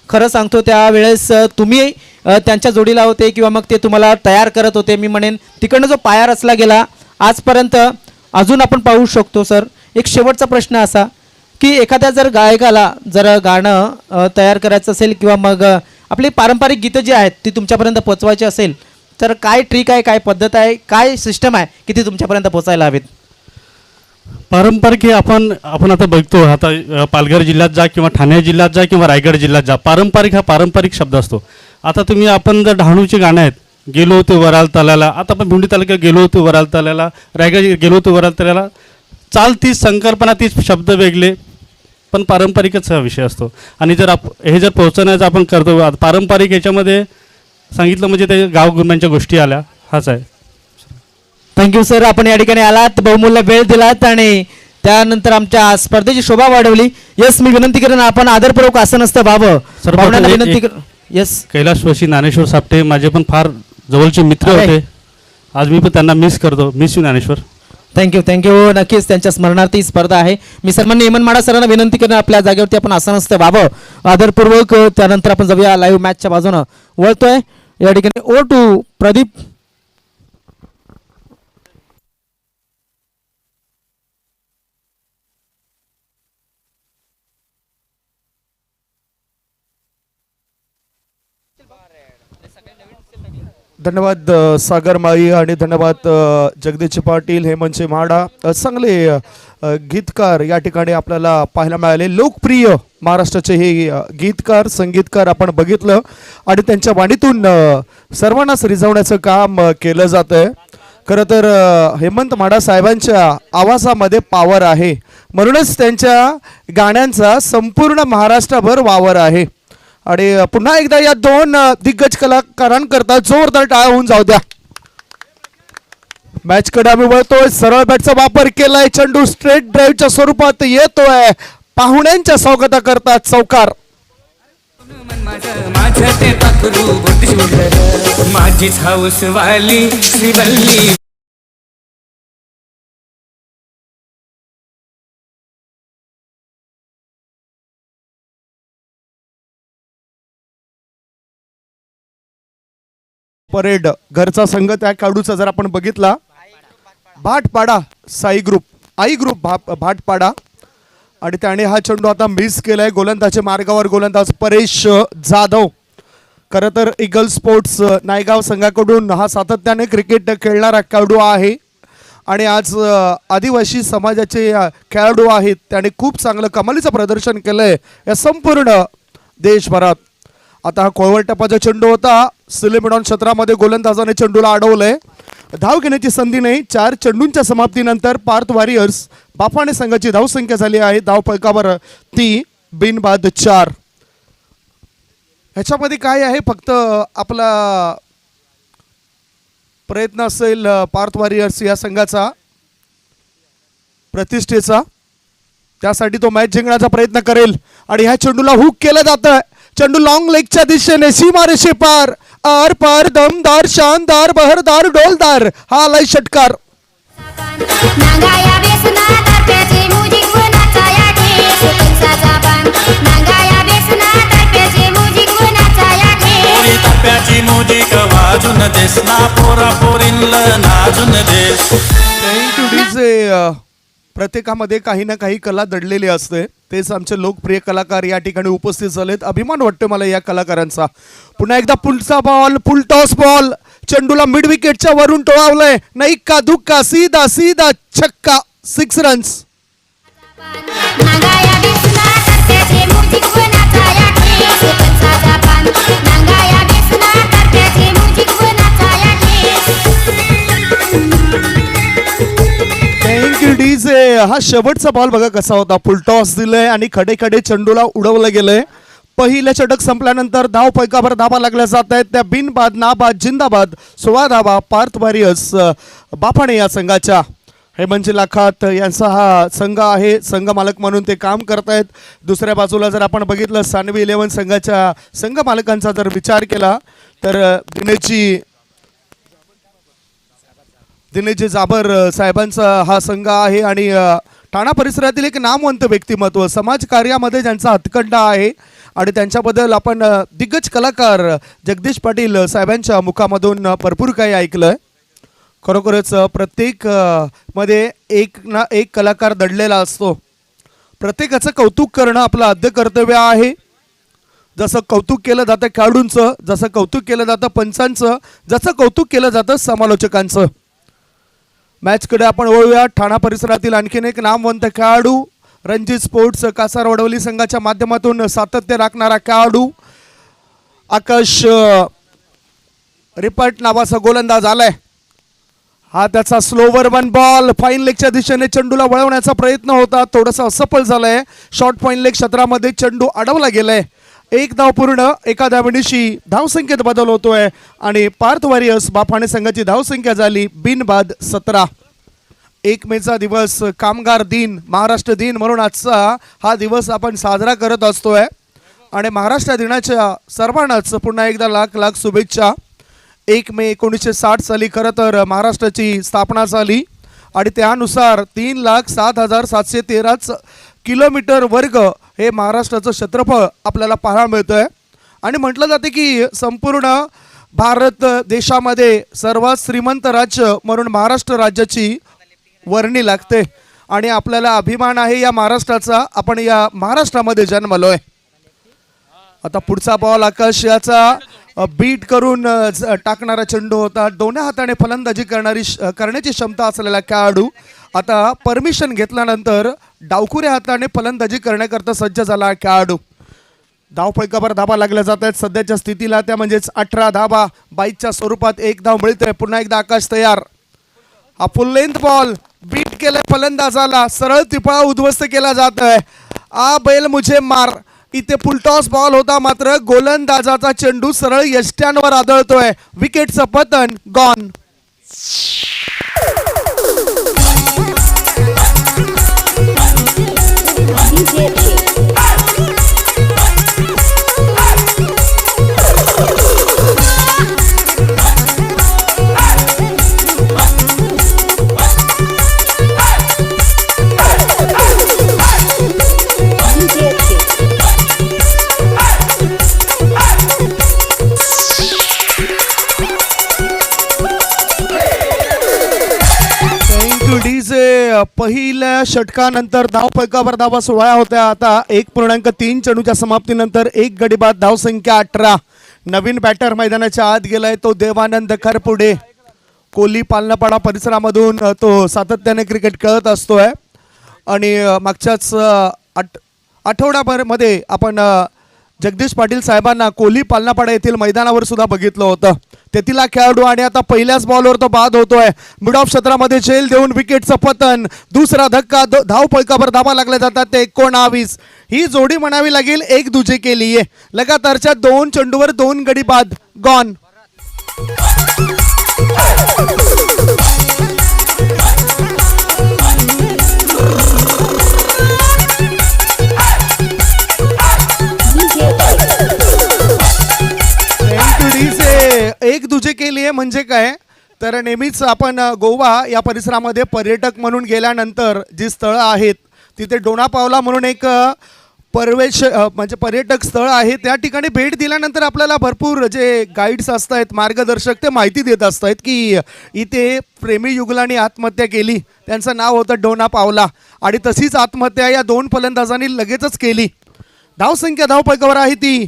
खरं सांगतो त्यावेळेस तुम्ही त्यांच्या जोडीला होते किंवा मग ते तुम्हाला तयार करत होते. मी म्हणेन तिकडनं जो पाया रचला गेला आजपर्यंत अजून आपण पाहू शकतो. सर एक शेवटचा प्रश्न असा की एखाद्या जर गायकाला जर गाणं तयार करायचं असेल किंवा मग आपली पारंपरिक गीतं जी आहेत ती तुमच्यापर्यंत पोचवायची असेल तर काय ट्रिक आहे, काय पद्धत आहे, काय सिस्टम आहे की ती तुमच्यापर्यंत पोचायला हवीत? पारंपरिक हे आपण आता बघतो. आता पालघर जिल्ह्यात जा किंवा ठाणे जिल्ह्यात जा किंवा रायगड जिल्ह्यात जा, पारंपरिक हा पारंपरिक शब्द असतो. आता तुम्ही आपण जर डहाणूची गाणं आहेत, गेलो होते वराल तलाला, आता आपण भिवंडी तालुक्यात गेलो होते वराल तलाला, रायगड गेलो होते वराल तलाला, चाल तीच, संकल्पना तीच, शब्द वेगळे, पण पारंपरिकच हा विषय असतो. आणि जर हे जर पोहोचवण्याचं आपण करतो पारंपरिक याच्यामध्ये सांगितलं म्हणजे ते गावगुरम्यांच्या गोष्टी आल्या, हाच आहे. थँक्यू सर, आपण या ठिकाणी आलात, बहुमूल्य वेळ दिलात आणि त्यानंतर आमच्या स्पर्धेची शोभा वाढवली. यस, मी विनंती करेन आपण आदरपूर्वक आसन असतं व्हावं. सर विनंती कर. यस, कैलासवासी ज्ञानेश्वर सापटे माझे पण फार जवळचे मित्र होते. आज मी पण त्यांना मिस करतो. Miss you Dnyaneshwar. थँक्यू. नक्कीच त्यांच्या स्मरणार्थी स्पर्धा आहे. मी सन्माननीय हेमंत माडा सरांना विनंती करेन आपल्या जागेवरती आपण आसनस्थ व्हावं आदरपूर्वक. त्यानंतर आपण जाऊया लाईव्ह मॅचच्या बाजूनं वळतोय. या ठिकाणी ओ टू प्रदीप. धन्यवाद सागर माळी आणि धन्यवाद जगदीश पाटील, हेमंत माडा, चांगले गीतकार या ठिकाणी आपल्याला पाहायला मिळाले. लोकप्रिय महाराष्ट्राचे हे गीतकार, संगीतकार आपण बघितलं आणि त्यांच्या वाणीतून सर्वांनाच रिझवण्याचं काम केलं जातं आहे. खरं तर हेमंत माडा साहेबांच्या आवाजामध्ये पॉवर आहे, म्हणूनच त्यांच्या गाण्यांचा संपूर्ण महाराष्ट्रभर वावर आहे. आणि पुन्हा एकदा या दोन दिग्गज कलाकारांकरता जोरदार टाळ्या होऊन जाऊ द्या. मॅच कडे आम्ही वळतोय. सरळ बॅटचा वापर केलाय. चेंडू स्ट्रेट ड्राईव्हच्या स्वरूपात येतोय. पाहुण्यांच्या स्वागता करतात चौकार. माझीच हाऊस वाली श्रीवल्ली. परेड घरचा संघ त्या खेळाडूचा जर आपण बघितला, भाटपाडा साई ग्रुप, आई ग्रुप भाटपाडा, आणि त्याने हा चेंडू आता मिस केलाय. गोलंदाजी मार्गावर गोलंदाज परेश जाधव. खरं तर ईगल स्पोर्ट्स नायगाव संघाकडून हा सातत्याने क्रिकेट खेळणारा खेळाडू आहे आणि आज आदिवासी समाजाचे खेळाडू आहेत. त्याने खूप चांगलं कमालीचं प्रदर्शन केलंय या संपूर्ण देशभरात. आता हा कोळवट टप्पाचा चेंडू होता. सिलेमिडॉन क्षेत्रामध्ये गोलंदाजाने चेंडूला अडवलंय. धाव घेण्याची संधी नाही. 4 चेंडूंच्या समाप्तीनंतर पार्थ वॉरियर्स बाफाणे संघाची धावसंख्या झाली आहे. धाव फलकावर 3 बिनबाद 4. ह्याच्यामध्ये काय आहे, फक्त आपला प्रयत्न असेल पार्थ वॉरियर्स या संघाचा प्रतिष्ठेचा, त्यासाठी तो मॅच जिंकण्याचा प्रयत्न करेल. आणि ह्या चेंडूला हुक केलं जातं. चेंडू लॉंग लेगच्या दिशेने सीमारेषे पार, आर पार, दमदार, शानदार, बहरदार, डोलदार हा आलाय षटकार. प्रत्येकामध्ये काही ना काही कला दडलेली असते. तेच आमचे लोकप्रिय कलाकार या ठिकाणी उपस्थित झालेत. अभिमान वाटतो मला या कलाकारांचा. पुन्हा एकदा पुलचा बॉल, फुल टॉस बॉल, चेंडूला मिड विकेटच्या वरून टोळावलंय. नाही का धुक्का, सीधा सीधा छक्का, 6 रन्स. हा शेवटचा बॉल बघा कसा होता. फुल टॉस दिलंय आणि खडे खडे चेंडूला उडवलं गेलंय. पहिल्या षटक संपल्यानंतर धाव फलकावर धावा लागल्या जात आहेत. त्या बिनबाद, नाबाद, जिंदाबाद 16 धावा पार्थ वॉरियर्स बाफाणे या संघाच्या. हेमंत लाखात यांचा हा संघ आहे. संघ मालक म्हणून ते काम करतायत. दुसऱ्या बाजूला जर आपण बघितलं सानवी 11 संघाच्या संघ मालकांचा जर विचार केला तर दिनेशजी जाबर साहेबांचा हा संघ आहे आणि ठाणा परिसरातील एक नामवंत व्यक्तिमत्व, समाज कार्यामध्ये ज्यांचा हातखंडा आहे आणि त्यांच्याबद्दल आपण दिग्गज कलाकार जगदीश पाटील साहेबांच्या मुखामधून भरपूर काही ऐकलंय. खरोखरच प्रत्येक मध्ये एक ना एक कलाकार दडलेला असतो. प्रत्येकाचं कौतुक करणं आपलं आद्य कर्तव्य आहे. जसं कौतुक केलं जातं खेळाडूंचं, जसं कौतुक केलं जातं पंचांचं, जसं कौतुक केलं जातं समालोचकांचं. मॅचकडे आपण वळूया. ठाणा परिसरातील आणखीन एक नामवंत खेळाडू, रणजित स्पोर्ट्स कासार वडवली संघाच्या माध्यमातून सातत्य राखणारा खेळाडू आकाश रिपट नावाचा गोलंदाज आलाय. हा त्याचा स्लोवर वन बॉल फाईन लेगच्या दिशेने चेंडूला वळवण्याचा प्रयत्न होता, थोडासा असफल झालाय. शॉर्ट फाईन लेग क्षेत्रामध्ये चेंडू अडवला गेलाय. एक धाव पूर्ण, एका धावणीशी धावसंख्येत बदल होतोय आणि पार्थ वॉरियर्स बाफाणे संघाची धावसंख्या झाली बिनबाद 17. 1 मेचा दिवस, कामगार दिन, महाराष्ट्र दिन म्हणून आजचा हा दिवस आपण साजरा करत असतोय आणि महाराष्ट्र दिनाच्या सर्वांनाच पुन्हा एकदा लाख लाख शुभेच्छा. 1 मे 1960 साली खरं तर महाराष्ट्राची स्थापना झाली आणि त्यानुसार 3,07,713 किलोमीटर वर्ग हे महाराष्ट्राचं क्षेत्रफळ आपल्याला पाहायला मिळतंय. आणि म्हटलं जाते की संपूर्ण भारत देशामध्ये सर्वात श्रीमंत राज्य म्हणून महाराष्ट्र राज्याची वर्णी लागते आणि आपल्याला अभिमान आहे या महाराष्ट्राचा. आपण या महाराष्ट्रामध्ये जन्मलोय. आता पुढचा बॉल आकाश याचा बीट करून टाकणारा चेंडू होता. दोन्ही हाताने फलंदाजी करण्याची क्षमता असलेला खेळाडू आता परमिशन घेतल्यानंतर डावखुऱ्या हाताने फलंदाजी करण्याकरता सज्ज झाला खेळाडू. धावफलकावर धाबा लागल्या जात आहेत सध्याच्या स्थितीला, त्या म्हणजेच 18 धाबा. 22च्या स्वरूपात 1 धाव मिळतोय. पुन्हा एकदा आकाश तयार. हा फुल लेंथ बॉल बीट केलाय फलंदाजाला, सरळ तिपळा उद्ध्वस्त केला जातोय. आ बैल मुझे मार. इथे फुलटॉस बॉल होता, मात्र गोलंदाजाचा चेंडू सरळ यष्ट्यांवर आदळतोय. विकेटचं पतन, गॉन. पहिल्या षटकानंतर धावफलकावर धावा 16 होत्या. आता 1.3 चेंडूच्या समाप्तीनंतर 1 गडी बाद, धावसंख्या 18. नवीन बॅटर मैदानाच्या आत गेलाय तो देवानंद खरपुडे. कोली पालनापाडा परिसरामधून तो सातत्याने क्रिकेट खेळत असतोय आणि मागच्याच आठवड्याभरमध्ये आपण जगदीश पाटील साहेबांना कोली पालनापाडा येथील मैदानावर सुद्धा बघितलं होतं. तेथील खेळाडू आणि आता पहिल्याच बॉलवर तो बाद होतोय. मिड ऑफ क्षेत्रामध्ये झेल देऊन विकेटचं पतन. दुसरा धक्का, धावफलकावर धावा लागल्या जातात ते 19. ही जोडी म्हणावी लागेल एक दुजे केली आहे. लगातारच्या 2 चेंडूवर 2 गडी बाद, गॉन. एक दुजे केली म्हणजे काय तर नेहमीच आपण गोवा या परिसरामध्ये पर्यटक म्हणून गेल्यानंतर जी स्थळं आहेत तिथे डोनापावला म्हणून एक म्हणजे पर्यटक स्थळ आहे. त्या ठिकाणी भेट दिल्यानंतर आपल्याला भरपूर जे गाईड्स असतात, मार्गदर्शक, ते माहिती देत असतात की इथे प्रेमी युगलांनी आत्महत्या केली. त्यांचं नाव होतं डोनापावला आणि तशीच आत्महत्या या 2 फलंदाजांनी लगेचच केली. धावसंख्या धावफलकावर आहे ती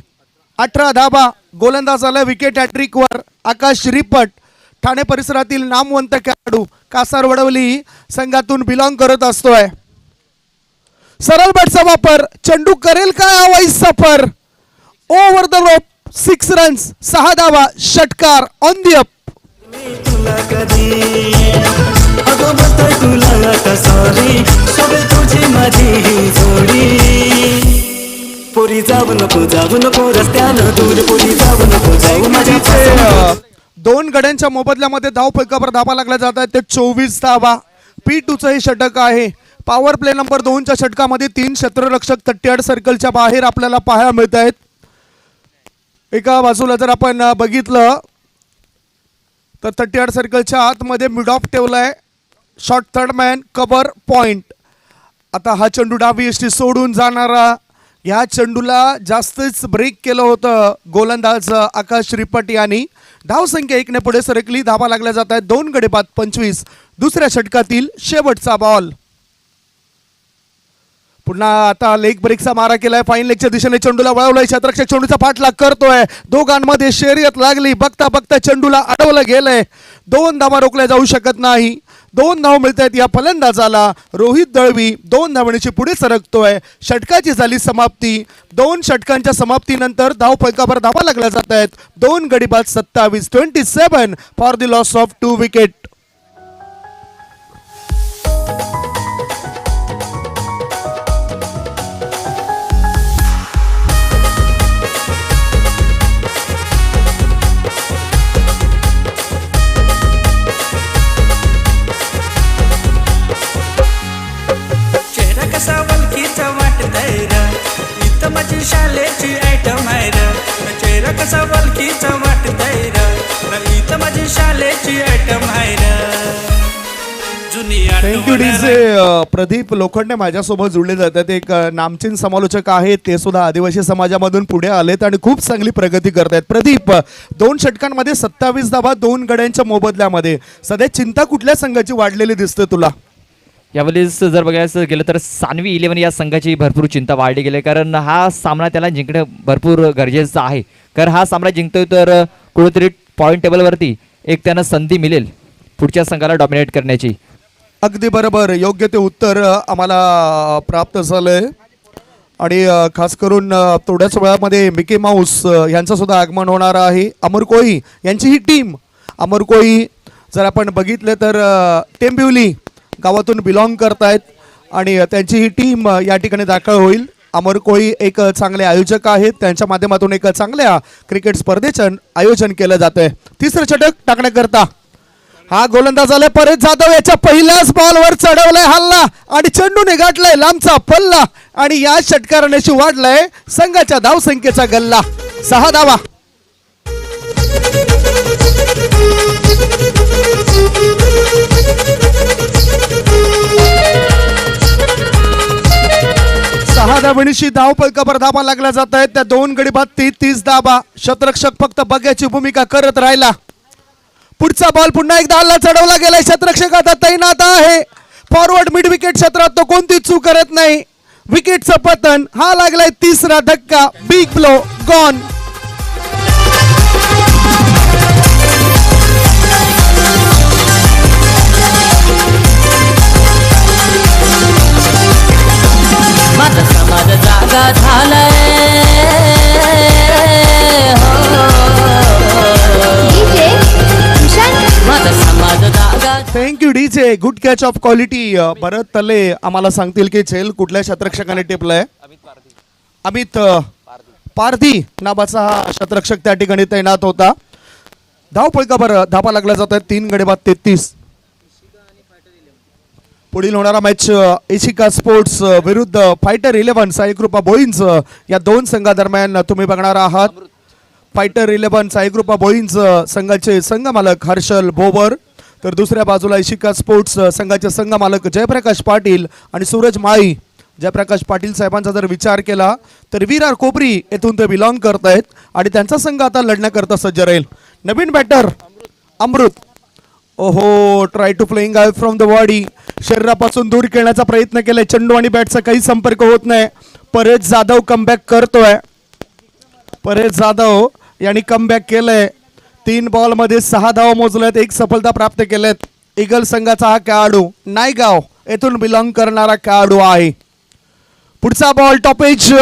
18 धाबा. गोलंदाजाला विकेट हॅट्रिकवर आकाश रिपट. ठाणे परिसरातील नामवंत खेळाडू, कासार वडवली संघातून बिलॉंग करत असतोय. सरळ बॅटचा वापर, चेंडू करेल काय हवाई सफर. ओव्हर द रोप, 6 रन्स, 6 धावा, षटकार, ऑन दी अप. पोरी जाऊ नको रस्त्यानं दूर, पोरी जाऊ नको जाऊ माझ्या. 2 गड्यांच्या मोबदल्यामध्ये धावफलकावर धावा लागल्या जात आहेत ते 24 धावा. P2चं हे षटक आहे. पॉवर प्ले नंबर 2च्या षटकामध्ये 3 क्षेत्ररक्षक 38 सर्कलच्या बाहेर आपल्याला पाहायला मिळत आहेत. एका बाजूला जर आपण बघितलं तर 38 सर्कलच्या आतमध्ये मिड ऑफ ठेवलाय. Short third man, cover, point. आता हा चेंडू डावी यष्टी सोडून जाणारा या चेंडूला जास्तच ब्रेक केलं होतं गोलंदाज आकाश श्रीपट यांनी. धावसंख्या 1 ने पुढे सरकली. धावा लागल्या जात आहेत. 2 गडी बाद 25. दुसऱ्या षटकातील शेवटचा बॉल. पुन्हा आता लेग ब्रेकचा मारा केलाय. फाईन लेगच्या दिशेने चेंडूला वळवलंय. क्षेत्ररक्षक चेंडूचा पाठलाग करतोय. दोघांमध्ये शर्यत लागली. बघता बघता चेंडूला अडवलं गेलंय. 2 धावा रोखल्या जाऊ शकत नाही. 2 धाव मिळत आहेत या फलंदाजाला. रोहित दळवी 2 धावण्याची पुढे सरकतोय. षटकाची झाली समाप्ती. 2 षटकांच्या समाप्तीनंतर धाव फलकावर धावा लागल्या जात आहेत. 2 गडी बाद 27. 27 for the loss of 2 wicket. चेहरा कसा वलकीचा वाटतंय र इथं माझी शाळेची आयटम आहे र चेहरा कसा वलकीचा वाटतंय र इथं माझी शाळेची आयटम आहे र जुनी थँक्यू डीजे. प्रदीप लोखंडे माझ्यासोबत जुळले जातात. एक नामचीन समालोचक आहेत. ते सुद्धा आदिवासी समाजामधून पुढे आलेत आणि खूप चांगली प्रगती करतायत. प्रदीप 2 षटकांमध्ये 27 धावा 2 गड्यांच्या मोबदल्यामध्ये. सध्या चिंता कुठल्या संघाची वाढलेली दिसते तुला? यावेळेस जर बघायचं गेलं तर सानवी 11 या संघाची भरपूर चिंता वाढली गेली, कारण हा सामना त्याला जिंकणं भरपूर गरजेचं आहे. कारण हा सामना जिंकतोय तर कुठेतरी पॉईंट टेबलवरती एक त्यांना संधी मिळेल पुढच्या संघाला डॉमिनेट करण्याची. अगदी बरोबर. योग्य ते उत्तर आम्हाला प्राप्त झालंय. आणि खास करून थोड्याच वेळामध्ये मिकी माऊस यांचं सुद्धा आगमन होणार आहे. अमर कोळी यांची ही टीम. अमर कोळी जर आपण बघितलं तर टेंबिवली गावातून बिलॉंग करतायत आणि त्यांची ही टीम या ठिकाणी दाखल होईल. अमर कोळी एक चांगले आयोजक आहेत. त्यांच्या माध्यमातून एक चांगल्या क्रिकेट स्पर्धेचं आयोजन केलं जातंय. तिसरं षटक टाकण्याकरता हा गोलंदाज आलाय परेश जाधव. याच्या पहिल्याच बॉलवर चढवलाय हल्ला आणि चेंडूने गाठलाय लांबचा पल्ला आणि या षटकारानेशी वाढलाय संघाच्या धावसंख्येचा गल्ला. 6 धावा. धावणीशी धाव फलकावर धावा लागल्या जात आहेत. त्या 2 गडी बाद 33 धावा. क्षेत्ररक्षक फक्त बघ्याची भूमिका करत राहिला. पुढचा बॉल पुन्हा एकदा हल्ला चढवला गेलाय. क्षेत्ररक्षक आता तैनात आहे. फॉरवर्ड मिड विकेट क्षेत्रात तो कोणती चूक करत नाही. विकेटचं पतन. हा लागलाय तिसरा धक्का. Big blow gone. माझा समाज जागा झालाय माझा समाज जागा. Thank you DJ. Good catch of quality. Bharat Tale आम्हाला सांगतील की झेल कुठल्या क्षेत्ररक्षकाने टिपलाय. अमित पारधी नावाचा हा क्षेत्ररक्षक त्या ठिकाणी तैनात होता. धाव फलकावर धावा लागल्या जात आहेत. 3 गडी बाद 33. पुढील होणारा मॅच एशिका स्पोर्ट्स विरुद्ध फायटर 11 साईकृपा बोईंज या 2 संघादरम्यान तुम्ही बघणार आहात. फायटर 11 साईकृपा बोईंज संघाचे संघ मालक हर्षल भोवर, तर दुसऱ्या बाजूला एशिका स्पोर्ट्स संघाचे संघ मालक जयप्रकाश पाटील आणि सूरज माळी. जयप्रकाश पाटील साहेबांचा जर विचार केला तर विरार कोपरी येथून ते बिलॉंग करत आहेत आणि त्यांचा संघ आता लढण्याकरता सज्ज राहील. नवीन बॅटर अमृत. ओहो, try to playing out from the body. शरीरापासून दूर खेळण्याचा प्रयत्न केलाय. चेंडू आणि बॅटचा काही संपर्क होत नाही. परेश जाधव कमबॅक करतोय. परेश जाधव यांनी कमबॅक केलंय. 3 बॉलमध्ये 6 धावा मोजल्यात. 1 सफलता प्राप्त केल्यात. ईगल संघाचा हा खेळाडू नायगाव येथून बिलॉंग करणारा खेळाडू आहे. पुढचा बॉल टॉपेज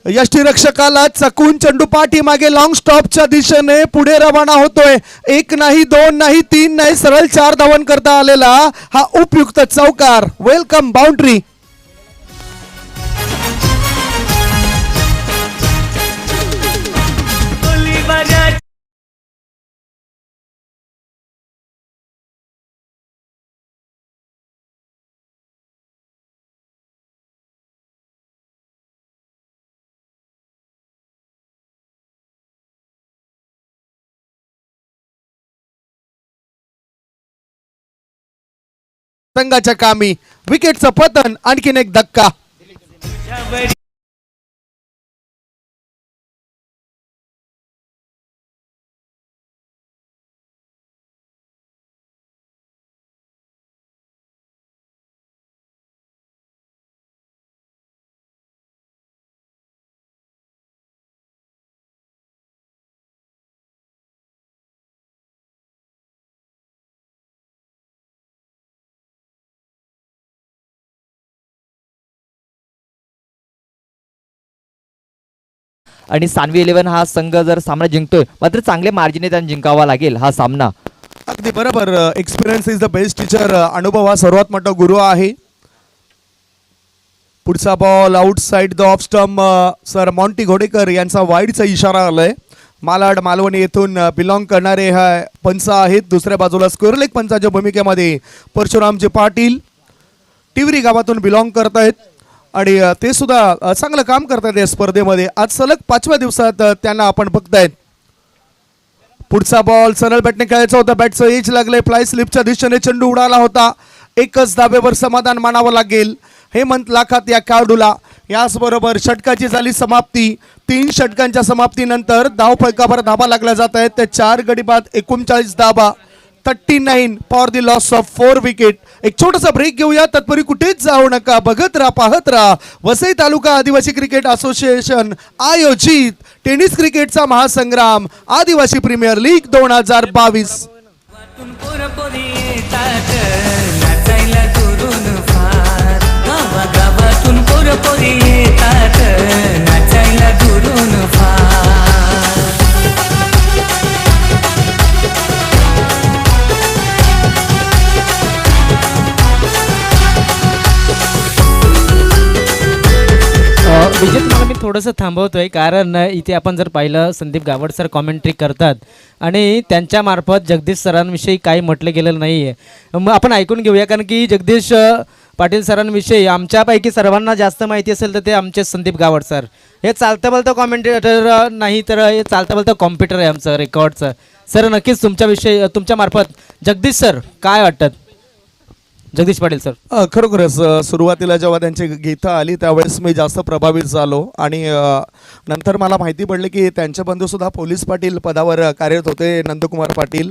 यष्टीरक्षकाला चकून चेंडू पाठी मागे लॉंग स्टॉपच्या दिशेने पुढे रवाना होतोय. 1 नाही 2 नाही 3 नाही सरळ 4 धावन करता आलेला हा उपयुक्त चौकार. Welcome boundary. संघाच्या कामी. विकेटचं पतन. आणखीन एक धक्का. आणि सानवी 11 हा संघ जर सामना जिंकतोय मात्र चांगले मार्जिने त्यांना जिंकावा लागेल हा सामना. अगदी बरोबर. Experience is the best teacher. अनुभव हा सर्वात मोठा गुरु आहे. पुढचा ball outside the off stump. Sir Monty Ghodekar यांचा वाईडचा इशारा आलाय. मालाड मालवणी येथून बिलॉंग करणारे हा पंच आहेत. दुसऱ्या बाजूला स्क्वेअर लेग पंचाच्या भूमिकेमध्ये परशुरामजी पाटील टिवरी गावातून बिलॉंग करतायत आणि ते सुद्धा चांगलं काम करतायत या स्पर्धेमध्ये. आज सलग 5व्या दिवसात त्यांना आपण बघतायत. पुढचा बॉल सरळ बॅटने खेळायचा होता. बॅटचं एज लागले. फ्लाय स्लिपच्या दिशेने चेंडू उडाला होता. एकच धाब्यावर समाधान मानावं लागेल हेमंत लाखात या खेळाडूला. याचबरोबर षटकाची झाली समाप्ती. 3 षटकांच्या समाप्तीनंतर धाव फलकावर धाबा लागल्या जात आहेत. त्या 4 गडी बाद 39 धाबा 39 for the loss of 4 wicket. एक छोटासा ब्रेक घेऊया. तत्पूर्वी कुठेच जाऊ नका. बघत राहा पाहत राहा वसई तालुका आदिवासी क्रिकेट असोसिएशन आयोजित टेनिस क्रिकेटचा महासंग्राम आदिवासी प्रीमियर लीग 2022. वाटून पोरपोरी येतात नाचायला दुरून फार. गावागावातून पोरपोरी येतात नाचायला दुरून फार. विजय तुम्हाला मी थोडंसं थांबवतोय कारण इथे आपण जर पाहिलं संदीप गावड सर कॉमेंट्री करतात आणि त्यांच्यामार्फत जगदीश सरांविषयी काही म्हटलं गेलेलं नाही आहे. मग आपण ऐकून घेऊया कारण की जगदीश पाटील सरांविषयी आमच्यापैकी सर्वांना जास्त माहिती असेल तर ते आमचे संदीप गावड सर. हे चालतं बोलतं कॉमेंटेटर नाही तर हे चालतं बोलतं कॉम्प्युटर आहे आमचं रेकॉर्डचं. सर नक्कीच तुमच्याविषयी तुमच्यामार्फत जगदीश सर काय वाटतात? जगदीश पाटील सर. खरोखरच सुरुवातीला जेव्हा त्यांची गीतं आली त्यावेळेस मी जास्त प्रभावित झालो आणि नंतर मला माहिती पडले की त्यांचे बंधूसुद्धा पोलीस पाटील पदावर कार्यरत होते नंदकुमार पाटील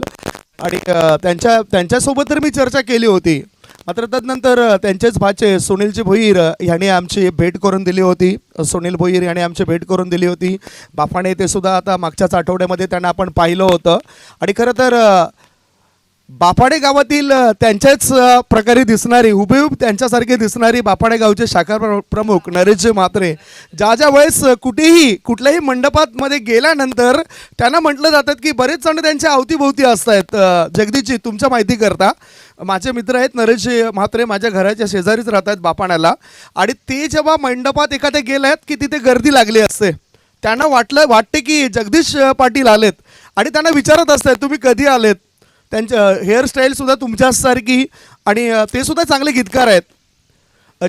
आणि त्यांच्यासोबत तर मी चर्चा केली होती. मात्र तदनंतर त्यांचेच भाचे सुनीलजी भोईर यांनी आमची भेट करून दिली होती. सुनील भोईर यांनी आमची भेट करून दिली होती. बापाने ते सुद्धा आता मागच्याच आठवड्यामध्ये त्यांना आपण पाहिलं होतं आणि खरं तर बापाडे गावातील त्यांच्याच प्रकारे दिसणारी हुबेहूब त्यांच्यासारखे दिसणारी बापाडे गावचे शाखा प्रमुख नरेशजी म्हात्रे ज्या वेळेस कुठल्याही मंडपामध्ये गेल्यानंतर त्यांना म्हटलं जातात की बरेच जण त्यांच्या अवतीभोवती असत आहेत. जगदीशजी तुमच्या माहिती करता माझे मित्र आहेत नरेशजी म्हात्रे माझ्या घराच्या शेजारीच राहतात बापाण्याला आणि ते जेव्हा मंडपात एखाद्या गेले आहेत की तिथे गर्दी लागली असते त्यांना वाटते की जगदीश पाटील आलेत आणि त्यांना विचारत असतात तुम्ही कधी आलेत. त्यांचं हेअरस्टाईलसुद्धा तुमच्यासारखी आणि ते सुद्धा चांगले गीतकार आहेत.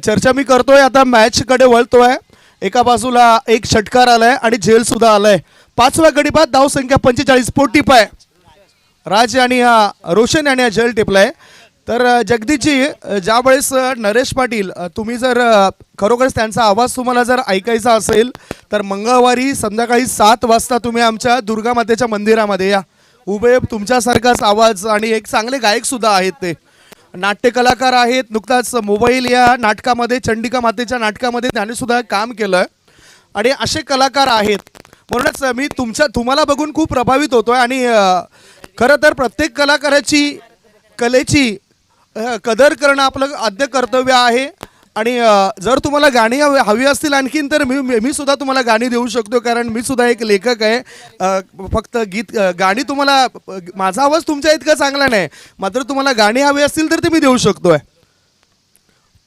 चर्चा मी करतोय आता मॅचकडे वळतोय. एका बाजूला एक षटकार आलाय आणि झेलसुद्धा आलाय. 5व्या गडी बाद धावसंख्या 45 पोटीप आहे. राज आणि रोशन यांनी झेल टिपलाय. तर जगदीशजी ज्यावेळेस नरेश पाटील तुम्ही जर खरोखरच त्यांचा आवाज तुम्हाला जर ऐकायचा असेल तर मंगळवारी संध्याकाळी 7 वाजता तुम्ही आमच्या दुर्गा मातेच्या मंदिरामध्ये या. उभे तुमच्यासारखाच आवाज आणि एक चांगले गायकसुद्धा आहेत. ते नाट्य कलाकार आहेत. नुकताच मोबाईल या नाटकामध्ये चंडिका मातेच्या नाटकामध्ये त्याने सुद्धा काम केलं आणि असे कलाकार आहेत. म्हणूनच मी तुम्हाला बघून खूप प्रभावित होतोय आणि खरं तर प्रत्येक कलाकाराची कलेची कदर करणं आपलं आद्य कर्तव्य आहे आणि जर तुम्हाला गाणी हवी असतील आणखीन तर मी सुद्धा तुम्हाला गाणी देऊ शकतो कारण मी सुद्धा एक लेखक आहे. फक्त गाणी तुम्हाला माझा आवाज तुमच्या इतका चांगला नाही मात्र तुम्हाला गाणी हवी असतील तर ते मी देऊ शकतोय.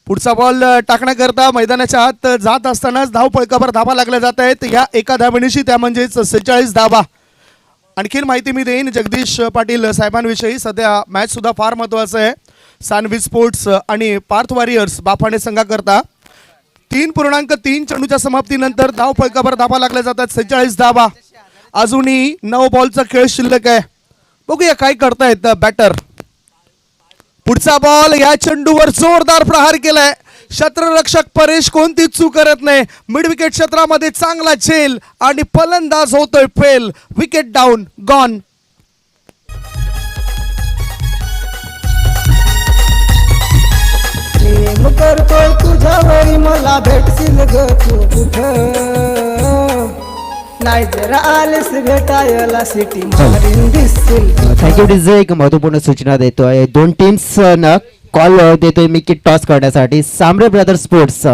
पुढचा बॉल टाकण्याकरता मैदानाच्या आत जात असतानाच धाव फलकावर धाबा लागल्या जात आहेत. या एका धाबेनिशी त्या म्हणजेच 46 धाबा. आणखीन माहिती मी देईन जगदीश पाटील साहेबांविषयी. सध्या मॅच सुद्धा फार महत्त्वाचं आहे. सानवी स्पोर्ट्स आणि पार्थ वॉरियर्स बाफाणे संघाकरता 3.3 चेंडूच्या समाप्तीनंतर धाव फलकावर धाबा लागल्या जातात. 46 धाबा. अजूनही 9 बॉलचा खेळ शिल्लक आहे. बघूया काय करतायत बॅटर. पुढचा बॉल या चेंडूवर जोरदार प्रहार केलाय. क्षेत्ररक्षक परेश कोणतीच चूक करत नाही. मिड विकेट क्षेत्रामध्ये चांगला झेल आणि फलंदाज होतोय फेल. Wicket down gone. प्रेम करतोय तुझ्यावरी मला भेटशील ग तू कुठं नाही जरा आलेस भेटायला सिटी मारीन दिसतील. Thank you DJ. एक महत्वपूर्ण सूचना देतोय. 2 टीम्स न कॉल देतोय मी किट टॉस करण्यासाठी. सांबरे ब्रदर्स स्पोर्ट्स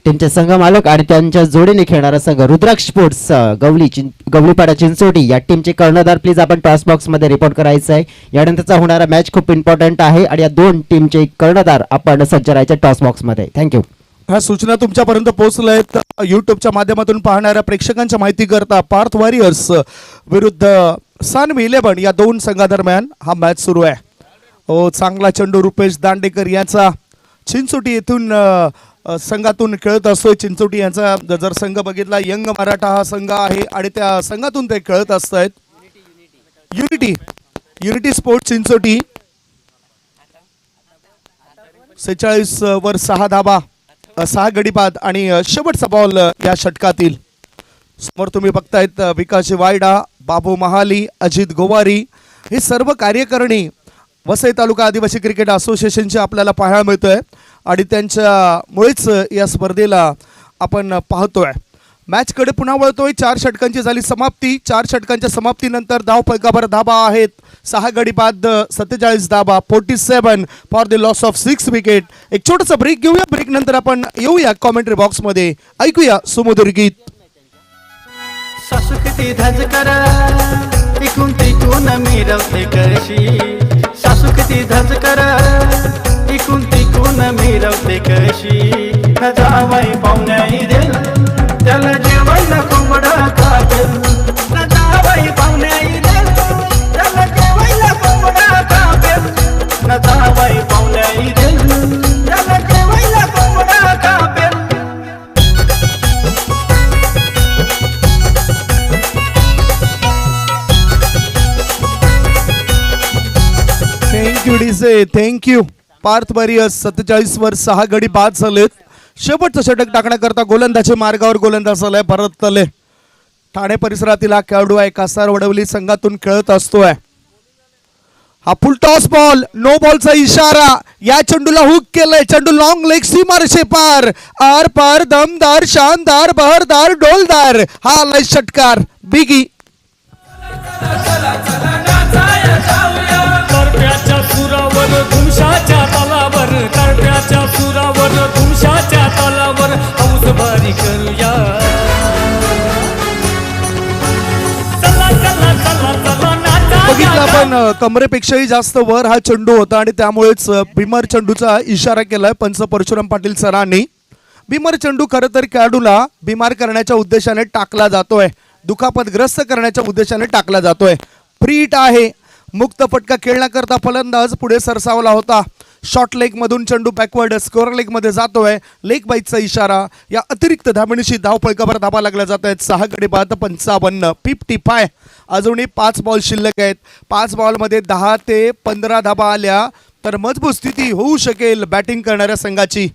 टीमचे संघ मालक आणि त्यांच्या जोडीने खेळणारा संघ रुद्राक्ष स्पोर्ट्स गवळीपाडा चिंचोटी या टीमचे कर्णधार प्लीज आपण टॉस बॉक्स मध्ये रिपोर्ट करायचं आहे. यानंतरचा होणारा मॅच खूप इम्पॉर्टंट आहे आणि या दोन टीमचे कर्णधार आपण सज्ज राहायचे टॉस बॉक्स मध्ये. थँक्यू. ह्या सूचना तुमच्यापर्यंत पोहोचल्या आहेत. युट्यूबच्या माध्यमातून पाहणाऱ्या प्रेक्षकांच्या माहिती करता पार्थ वॉरियर्स विरुद्ध सानवी 11 या दोन संघादरम्यान हा मॅच सुरू आहे. चांगला चेंडू रुपेश दांडेकर याचा चिंचोटी येथून संघातून खेळत असतोय. चिंचोटी यांचा जर संघ बघितला यंग मराठा हा संघ आहे आणि त्या संघातून ते खेळत असत आहेत. युनिटी स्पोर्ट्स चिंचोटी 46 वर 6 धाबा 6 गडीपाद आणि शेवटचा बॉल या षटकातील. समोर तुम्ही बघतायत विकास वायडा, बाबू महाली, अजित गोवारी हे सर्व कार्यकारिणी वसई तालुका आदिवासी क्रिकेट असोसिएशनचे आपल्याला पाहायला मिळतोय आणि त्यांच्यामुळेच या स्पर्धेला आपण पाहतोय. मॅचकडे पुन्हा वळतोय. 4 षटकांची झाली समाप्ती. 4 षटकांच्या समाप्तीनंतर धाव फलकावर धाबा आहेत 6 गडी बाद 47 धाबा 47 for the loss of 6 wicket. एक छोटासा ब्रेक घेऊया. ब्रेक नंतर आपण येऊया कॉमेंट्री बॉक्स मध्ये. ऐकूया सुमधुर गीत. सासू किती धज कर इकून तिकून मिरवते कशी. सासू किती धज कर इकून तिकून मिरवते कशी. न जावाई पाहुण्याई देल त्याला जेवायला कोंबडा कापेल. न जावाई पाहुण्याई देल त्याला जेवायला कोंबडा कापेल. न जावाई पाहुण्याई देल त्याला जेवायला कोंबडा कापेल. Thank you DJ. Thank you. Parth Warriors 47 वर 6 गडी बाद झालेत. शेवटचं षटक टाकण्याकरता गोलंदाजी मार्गावर गोलंदाज झालाय भरत तले. ठाणे परिसरातील हा खेळाडू आहे. कासार वडवली संघातून खेळत असतोय. हा फुल टॉस बॉल नो बॉलचा इशारा. या चेंडूला हुक केलंय. चेंडू लॉंग लेग सीमारेषे पार आर पार दमदार शानदार बहरदार डोलदार हा आलाय षटकार बिगी. करप्याच्या सुरावर धुमशाच्या तालावर करप्याच्या सुरावर धुमशाच्या तालावर हौस भारी करूया. चला चला चला चला नाचा. बघितलं आपण कमरेपेक्षाही जास्त वर हा चेंडू होता आणि त्यामुळेच भीमर चेंडूचा इशारा केलाय पंच परशुराम पाटील सरांनी. भीमर चेंडू खरं तर खेळाडूला बिमार करण्याच्या उद्देशाने टाकला जातोय. दुखापतग्रस्त करण्याच्या उद्देशाने टाकला जातोय. फ्री हिट आहे. मुक्त फटका खेळण्याकरता फलंदाज पुढे सरसावला होता. शॉर्ट लेग मधून चेंडू बॅकवर्ड स्कोअर लेग मध्ये जातोय. लेग बाईटचा इशारा. या अतिरिक्त धाबणीशी धाव फलकावर धाबा लागल्या जात आहेत. 6 गडी बाद 55 55. अजूनही 5 बॉल शिल्लक आहेत. 5 बॉलमध्ये 10 ते 15 धाबा आल्या तर मजबूत स्थिती होऊ शकेल बॅटिंग करणाऱ्या संघाची.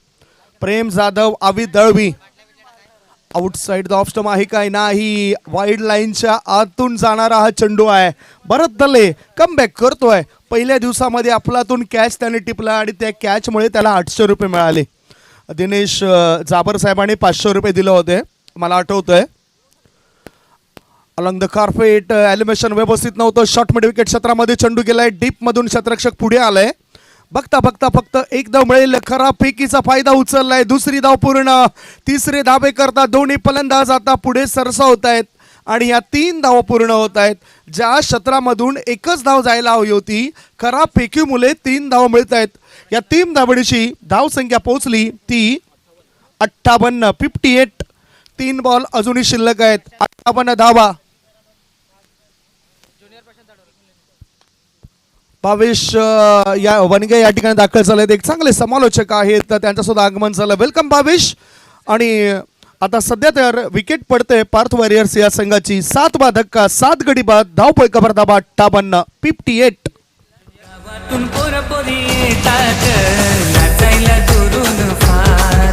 Prem Jadhav Avid Dalvi outside the off stump आहे काय नाही. वाईड लाईनच्या आतून जाणारा हा चेंडू आहे. भरत दले कमबॅक करतोय. पहिल्या दिवसामध्ये आपलातून कॅच त्याने टिपला आणि त्या कॅचमुळे त्याला 800 रुपये मिळाले. दिनेश जाबर साहेबांनी 500 रुपये दिले होते मला आठवतंय. अलॉंग द कार्पेट ॲलिमेशन व्यवस्थित नव्हतं. शॉर्ट मिड विकेट क्षेत्रामध्ये चेंडू गेलाय. डीप मधून क्षेत्ररक्षक पुढे आलाय. बघता बघता फक्त एक धाव मिळेल. खराब फेकीचा फायदा उचललाय. दुसरी धाव पूर्ण. तिसरे धाबे करता दोन्ही फलंदाज आता पुढे सरसावत आहेत आणि या 3 धावा पूर्ण होत आहेत. ज्या क्षेत्रामधून एकच धाव जायला हवी होती खराब फेकीमुळे 3 धाव मिळत आहेत. या 3 धावणीची धावसंख्या पोहोचली ती 58 58. 3 बॉल अजूनही शिल्लक आहेत. 58 धावा. भावेश या वनगे या ठिकाणी दाखल झाले. एक चांगले समालोचक आहेत तर त्यांचं सुद्धा आगमन झालं. वेलकम भावेश. आणि आता सध्या तर विकेट पडते पार्थ वॉरियर्स या संघाची. 7 बाद धक्का 7 गडी बाद धाव फलकावर धाबा 58 58. गावातून पोरपोरी येतात नाचायला दुरून फार.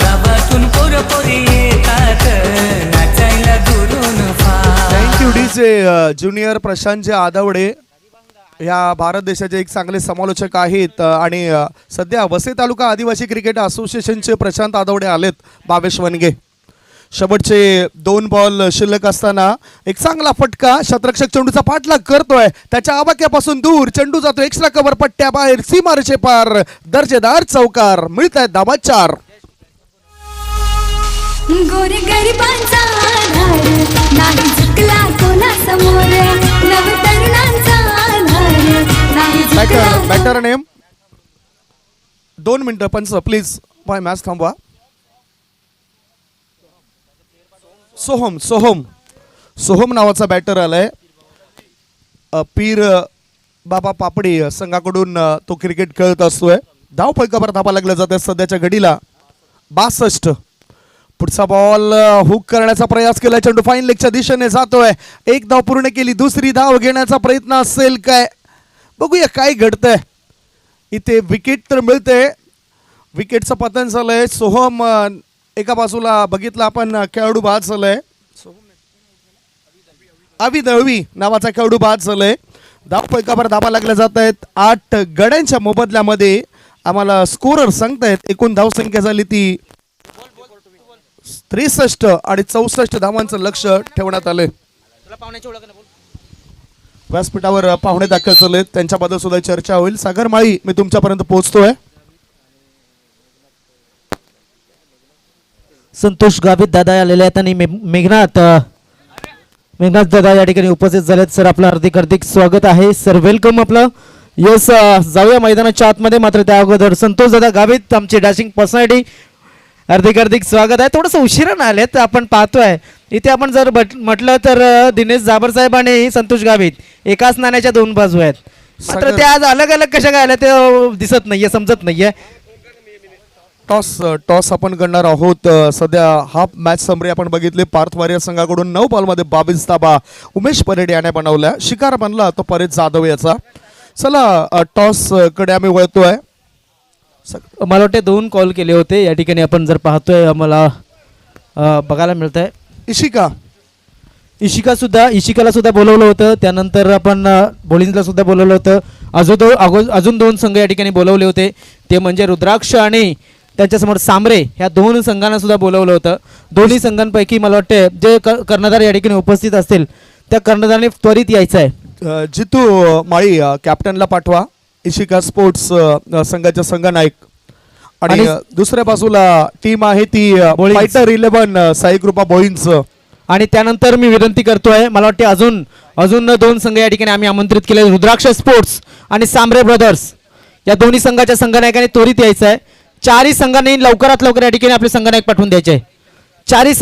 गावातून पोरपोरी येतात नाचायला दुरून फार. Thank you DJ. ज्युनियर प्रशांतजी आदवडे या भारत देशाचे एक चांगले समालोचक आहेत आणि सध्या वसई तालुका आदिवासी क्रिकेट असोसिएशनचे प्रशांत आदवडे आलेत. भावेश वनगे. शेवटचे 2 बॉल शिल्लक असताना एक चांगला फटका. क्षेत्ररक्षक चेंडूचा पाठलाग करतोय. त्याच्या आवाक्यापासून दूर चेंडू जातो एक्स्ट्रा कव्हर पट्ट्या बाहेर सीमारेषे पार. दर्जेदार चौकार. मिळत आहेत धाबा 4. गोरी गरिबांचा आधार नाही झुकला कोणा समोर नवतरुणांचा आधार नाही झुकला बॅटर नेम 2 मिनिटं पंच प्लीज बाय मॅच थांबवा. सोहम सोहम सोहम नावाचा बॅटर आलाय. पीर बाबा पापडी संघाकडून तो क्रिकेट खेळत असतोय. धाव फलकावर धावा लागल्या जाते सध्याच्या घडीला 62. पुढचा बॉल हुक करण्याचा प्रयास केला. चेंडू फाईन लेगच्या दिशेने जातोय. एक धाव पूर्ण केली. दुसरी धाव घेण्याचा प्रयत्न असेल काय, बघूया काय घडतंय. इथे विकेट तर मिळते. विकेटचं पतन झालंय. सोहम एका बाजूला बघितलं आपण खेळाडू बाद झालंय. अवी दळवी नावाचा खेळाडू बाद झालंय. धाव फलकावर धावा लागल्या जात आहेत. 8 गड्यांच्या मोबदल्यामध्ये आम्हाला स्कोरर सांगतायत. एकूण धावसंख्या झाली ती 63 आणि 64 धावांचं लक्ष ठेवण्यात आलंय. व्यासपीठावर पाहुणे दाखल झालेत, त्यांच्याबद्दल सुद्धा चर्चा होईल. सागर माळी मी तुमच्यापर्यंत पोहोचतोय. संतोष गावित दादा आलेले आहेत आणि मेघनाथ दादा या ठिकाणी उपस्थित झालेत. सर आपलं हार्दिक हार्दिक स्वागत आहे. सर वेलकम आपलं. यस जाऊया मैदानाच्या आतमध्ये. मात्र त्या अगोदर संतोष दादा गावित आमचे डॅशिंग पर्सनॅलिटी हार्दिक हार्दिक स्वागत आहे. थोडंसं उशिरा आलेत आपण पाहतोय. इथे आपण जर म्हटलं तर दिनेश जाबर साहेब आणि संतोष गावित एकाच नाण्याच्या 2 बाजू आहेत. मात्र ते आज अलग अलग कशा काय आल्या ते दिसत नाहीये, समजत नाहीये. टॉस आपण करणार आहोत. सध्या हाफ मॅच समरी आपण बघितली. पार्थ वारियर संघाकडून 9 बॉलमध्ये 22 धावा उमेश परेड याने बनवल्या. शिकार बनला तो परेश जाधव याचा. चला टॉस कडे आम्ही वळतोय. मला वाटते 2 कॉल केले होते या ठिकाणी आपण जर पाहतोय आम्हाला बघायला मिळत आहे. इशिकाला सुद्धा बोलवलं होतं. त्यानंतर आपण बॉलिंगला सुद्धा बोलवलं होतं. अजून 2 संघ या ठिकाणी बोलवले होते. ते म्हणजे रुद्राक्ष आणि त्यांच्यासमोर सामरे ह्या 2 संघांना सुद्धा बोलवलं होतं. दोन्ही संघांपैकी मला वाटते जे कर्णधार या ठिकाणी उपस्थित असतील त्या कर्णधाराने त्वरित यायचं आहे. जितू माळी कॅप्टनला पाठवा. इशिका स्पोर्ट्स संघाचे संघनायक. आणि दुसऱ्या बाजूला टीम आहे ती फायटर 11 साई ग्रुप बॉईंच. आणि त्यानंतर मी विनंती करतोय, मला वाटते अजून 2 संघ या ठिकाणी आम्ही आमंत्रित केले. रुद्राक्ष स्पोर्ट्स आणि सामरे ब्रदर्स या दोन्ही संघाच्या संघनायकाने त्वरित यायचं आहे. 4ही संघांनी लवकरात लवकर या ठिकाणी आपले संघनायक पाठवून द्यायचे. 4ही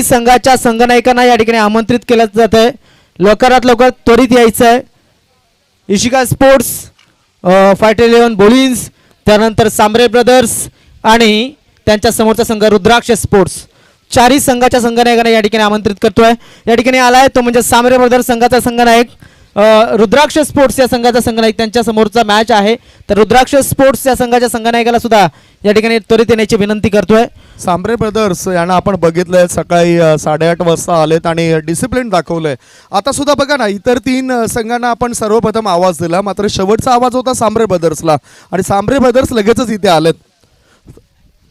संघाच्या संघनायकांना या ठिकाणी आमंत्रित केलं जात आहे. लवकरात लवकर त्वरित यायचं आहे. इशिका स्पोर्ट्स, फायटर 11 बॉलिन्स, त्यानंतर सामरे ब्रदर्स आणि त्यांच्या समोरचा संघ रुद्राक्ष स्पोर्ट्स. 4ही संघाच्या संघनायकांना या ठिकाणी आमंत्रित करतोय. या ठिकाणी आलाय तो म्हणजे सामरे ब्रदर्स संघाचा संघनायक, रुद्राक्ष स्पोर्ट्स या संघाचा संघनायक. त्यांच्या समोरचा मॅच आहे. तर रुद्राक्ष स्पोर्ट्स या संघाच्या संघनायकाला सुद्धा या ठिकाणी त्वरित येण्याची विनंती करतोय. सामरे ब्रदर्स यांना आपण बघितलंय सकाळी 8:30 वाजता आलेत आणि डिसिप्लिन दाखवलंय. आता सुद्धा बघा ना, इतर 3 संघांना आपण सर्वप्रथम आवाज दिला, मात्र शेवटचा आवाज होता सामरे ब्रदर्सला आणि सामरे ब्रदर्स लगेचच इथे आलेत.